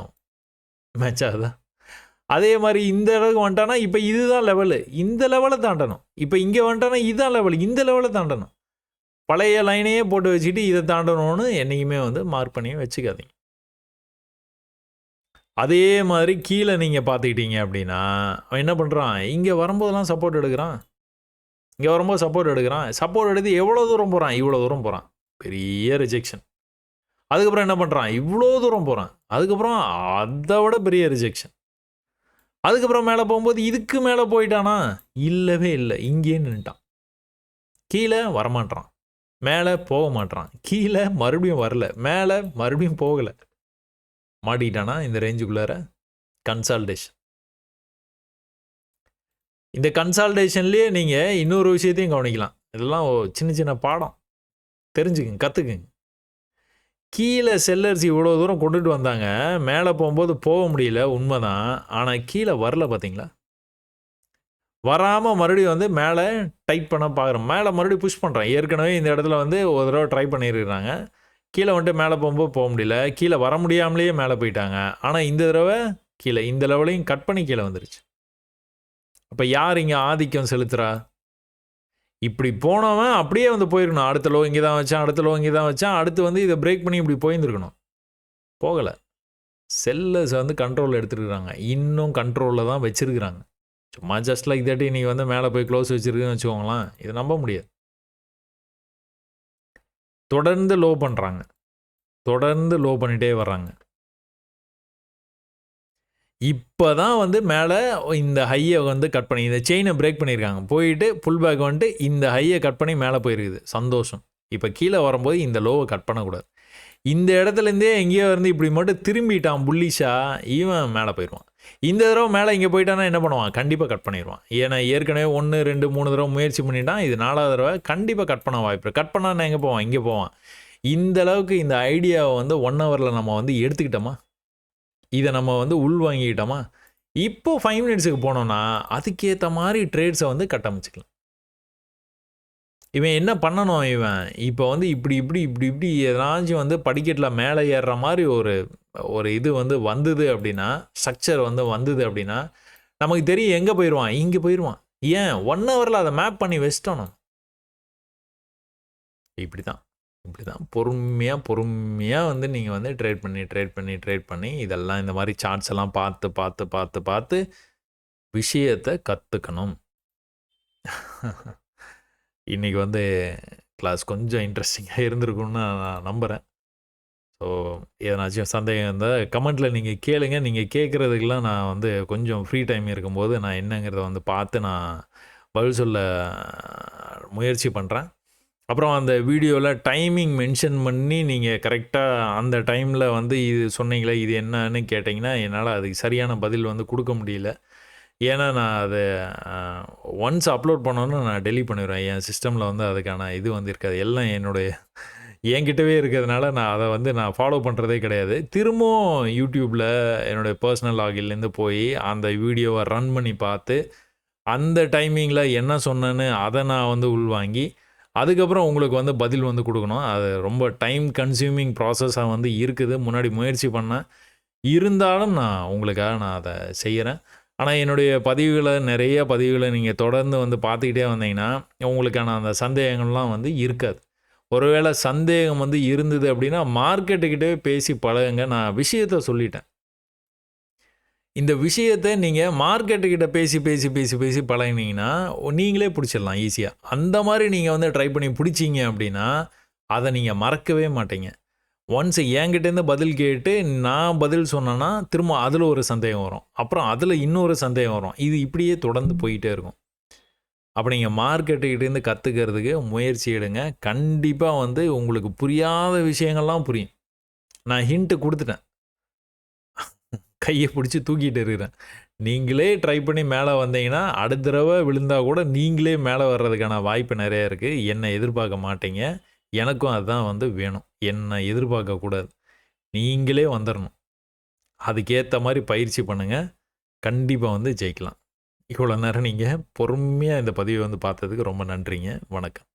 A: ஆகுதா? அதே மாதிரி இந்த இடத்துக்கு வந்துட்டானா இப்போ இதுதான் லெவலு, இந்த லெவலை தாண்டணும். இப்போ இங்கே வந்துட்டானா இதுதான் லெவல், இந்த லெவலை தாண்டணும். பழைய லைனையே போட்டு வச்சுட்டு இதை தாண்டணும்னு என்றைக்குமே வந்து மார்க் பண்ணி வச்சுக்காதீங்க. அதே மாதிரி கீழே நீங்கள் பார்த்துக்கிட்டீங்க அப்படின்னா, அவன் என்ன பண்ணுறான்? இங்கே வரும்போதெல்லாம் சப்போர்ட் எடுக்கிறான். சப்போர்ட் எடுத்து எவ்வளோ தூரம் போகிறான்? இவ்வளோ தூரம் போகிறான். பெரிய ரிஜெக்ஷன். அதுக்கப்புறம் என்ன பண்ணுறான்? இவ்வளோ தூரம் போகிறான். அதுக்கப்புறம் அதை விட பெரிய ரிஜெக்ஷன். அதுக்கப்புறம் மேலே போகும்போது இதுக்கு மேலே போயிட்டானா? இல்லவே இல்லை, இங்கேயே நின்றுட்டான். கீழே வரமாட்டான், மேலே போக மாட்டான், கீழே மறுபடியும் வரல, மேலே மறுபடியும் போகலை. மாட்டிக்கிட்டானா இந்த ரேஞ்சுக்குள்ளார? கன்சால்டேஷன். இந்த கன்சால்டேஷன்லேயே நீங்கள் இன்னொரு விஷயத்தையும் கவனிக்கலாம். இதெல்லாம் சின்ன சின்ன பாடம், தெரிஞ்சுக்குங்க, கற்றுக்குங்க. கீழே செல்லர்ஸ் இவ்வளோ தூரம் கொண்டுட்டு வந்தாங்க, மேலே போகும்போது போக முடியல, உண்மைதான். ஆனால் கீழே வரல, பார்த்தீங்களா? வராமல் மறுபடியும் வந்து மேலே டைட் பண்ண பார்க்குறோம், மேலே மறுபடியும் புஷ் பண்ணுறேன். ஏற்கனவே இந்த இடத்துல வந்து ஒரு தடவை ட்ரை பண்ணியிருக்கிறாங்க, கீழே வந்துட்டு மேலே போகும்போது போக முடியல, கீழே வர முடியாமலேயே மேலே போயிட்டாங்க. ஆனால் இந்த தடவை கீழே இந்த லெவலையும் கட் பண்ணி கீழே வந்துருச்சு. அப்போ யார் இங்கே ஆதிக்கம் செலுத்துகிறா? இப்படி போனவன் அப்படியே வந்து போயிருக்கணும். அடுத்த லோ இங்கே தான் வச்சான், அடுத்து வந்து இதை பிரேக் பண்ணி இப்படி போயிருந்துருக்கணும். போகலை. செல்லர்ஸ் வந்து கண்ட்ரோலில் எடுத்துருக்குறாங்க, இன்னும் கண்ட்ரோலில் தான் வச்சுருக்குறாங்க. சும்மா ஜஸ்ட் லைக் தட் இன்றைக்கி வந்து மேலே போய் க்ளோஸ் வச்சுருக்குன்னு வச்சுக்கோங்களேன், இதை நம்ப முடியாது. தொடர்ந்து லோ பண்ணுறாங்க, தொடர்ந்து லோ பண்ணிகிட்டே வர்றாங்க. இப்போ தான் வந்து மேலே இந்த ஹையை வந்து கட் பண்ணி இந்த செயினை பிரேக் பண்ணியிருக்காங்க, போயிட்டு புல் பேக் வந்துட்டு இந்த ஹையை கட் பண்ணி மேலே போயிருக்குது, சந்தோஷம். இப்போ கீழே வரும்போது இந்த லோவை கட் பண்ணக்கூடாது. இந்த இடத்துலேருந்தே எங்கேயோ இருந்து இப்படி மட்டும் திரும்பிட்டான் புல்லிஷா, இவன் மேலே போயிடுவான். இந்த தடவை மேலே இங்கே போயிட்டானா என்ன பண்ணுவான்? கண்டிப்பாக கட் பண்ணிடுவான். ஏன்னா ஏற்கனவே 1 2 3 தடவை முயற்சி பண்ணிட்டான், இது 4வது தடவை கண்டிப்பாக கட் பண்ண வாய்ப்பு. கட் பண்ணால் எங்கே போவான்? இங்கே போவான். இந்த அளவுக்கு இந்த ஐடியாவை வந்து 1 ஹவரில் நம்ம வந்து எடுத்துக்கிட்டோமா, இதை நம்ம வந்து உள்வாங்கிக்கிட்டோமா, இப்போ 5 மினிட்ஸுக்கு போனோம்னா அதுக்கேற்ற மாதிரி ட்ரேட்ஸை வந்து கட்டமைச்சிக்கலாம். இவன் என்ன பண்ணணும்? இவன் இப்போ வந்து இப்படி எதனாச்சும் வந்து படிக்கட்டில் மேலே ஏறுற மாதிரி ஒரு இது வந்து வந்தது அப்படின்னா, ஸ்ட்ரக்சர் வந்து வந்தது அப்படின்னா, நமக்கு தெரியும் எங்கே போயிடுவான், இங்கே போயிடுவான். ஏன் 1 ஹவரில் அதை மேப் பண்ணி வச்சிட்டோம் நம்ம. இப்படி தான் பொறுமையாக வந்து நீங்கள் வந்து ட்ரேட் பண்ணி இதெல்லாம் இந்த மாதிரி சார்ட்ஸ் எல்லாம் பார்த்து விஷயத்தை கற்றுக்கணும். இன்றைக்கி வந்து கிளாஸ் கொஞ்சம் இன்ட்ரெஸ்டிங்காக இருந்திருக்குன்னு நான் நம்புகிறேன். ஸோ எதனாச்சும் சந்தேகம் இருந்தால் கமெண்ட்டில் நீங்கள் கேளுங்க. நீங்கள் கேட்குறதுக்கெலாம் நான் வந்து கொஞ்சம் ஃப்ரீ டைம் இருக்கும்போது நான் என்னங்கிறத வந்து பார்த்து நான் பதில் சொல்ல முயற்சி பண்ணுறேன். அப்புறம் அந்த வீடியோவில் டைமிங் மென்ஷன் பண்ணி நீங்கள் கரெக்டாக அந்த டைமில் வந்து இது சொன்னீங்களே, இது என்னன்னு கேட்டிங்கன்னா என்னால் அதுக்கு சரியான பதில் வந்து கொடுக்க முடியல. ஏன்னா நான் அதை ஒன்ஸ் அப்லோட் பண்ணோன்னு நான் டெலீட் பண்ணிடுவேன். என் சிஸ்டமில் வந்து அதுக்கான இது வந்து இருக்காது. எல்லாம் என்கிட்டவே இருக்கிறதுனால நான் அதை வந்து நான் ஃபாலோ பண்ணுறதே கிடையாது. திரும்பவும் யூடியூப்பில் என்னுடைய பர்சனல் லாகின்லேருந்து போய் அந்த வீடியோவை ரன் பண்ணி பார்த்து அந்த டைமிங்கில் என்ன சொன்னேன்னு அதை நான் வந்து உள்வாங்கி அதுக்கப்புறம் உங்களுக்கு வந்து பதில் வந்து கொடுக்கணும். அது ரொம்ப டைம் கன்சியூமிங் ப்ராசஸாக வந்து இருக்குது. முன்னாடி முயற்சி பண்ணேன், இருந்தாலும் நான் உங்களுக்காக நான் அதை செய்கிறேன். ஆனால் என்னுடைய நிறைய பதிவுகளை நீங்கள் தொடர்ந்து வந்து பார்த்துக்கிட்டே வந்தீங்கன்னா உங்களுக்கான அந்த சந்தேகங்கள்லாம் வந்து இருக்காது. ஒருவேளை சந்தேகம் வந்து இருந்தது அப்படின்னா மார்க்கெட்டுக்கிட்டே பேசி பழகுங்க. நான் விஷயத்த சொல்லிட்டேன். இந்த விஷயத்தை நீங்கள் மார்க்கெட்டுக்கிட்ட பேசி பழகினீங்கன்னா நீங்களே பிடிச்சிடலாம் ஈஸியாக. அந்த மாதிரி நீங்கள் வந்து ட்ரை பண்ணி பிடிச்சிங்க அப்படின்னா அதை நீங்கள் மறக்கவே மாட்டீங்க. ஒன்ஸ் என்கிட்டேருந்து பதில் கேட்டு நான் பதில் சொன்னேன்னா திரும்ப அதில் ஒரு சந்தேகம் வரும், அப்புறம் அதில் இன்னொரு சந்தேகம் வரும். இது இப்படியே தொடர்ந்து போயிட்டே இருக்கும். அப்போ நீங்கள் மார்க்கெட்டுக்கிட்டேருந்து கற்றுக்கிறதுக்கு முயற்சி எடுங்க. கண்டிப்பாக வந்து உங்களுக்கு புரியாத விஷயங்கள்லாம் புரியும். நான் ஹிண்ட்டு கொடுத்துட்டேன், கையை பிடிச்சி தூக்கிட்டு இருக்கிறேன். நீங்களே ட்ரை பண்ணி மேலே வந்தீங்கன்னா அடுத்த தடவை விழுந்தா கூட நீங்களே மேலே வர்றதுக்கான வாய்ப்பு நிறைய இருக்குது. என்னை எதிர்பார்க்க மாட்டீங்க. எனக்கும் அதுதான் வந்து வேணும். என்னை எதிர்பார்க்கக்கூடாது. நீங்களே வந்துடணும். அதுக்கேற்ற மாதிரி பயிற்சி பண்ணுங்கள். கண்டிப்பாக வந்து ஜெயிக்கலாம். இவ்வளோ நேரம் நீங்கள் பொறுமையாக இந்த பதிவை வந்து பார்த்ததுக்கு ரொம்ப நன்றிங்க. வணக்கம்.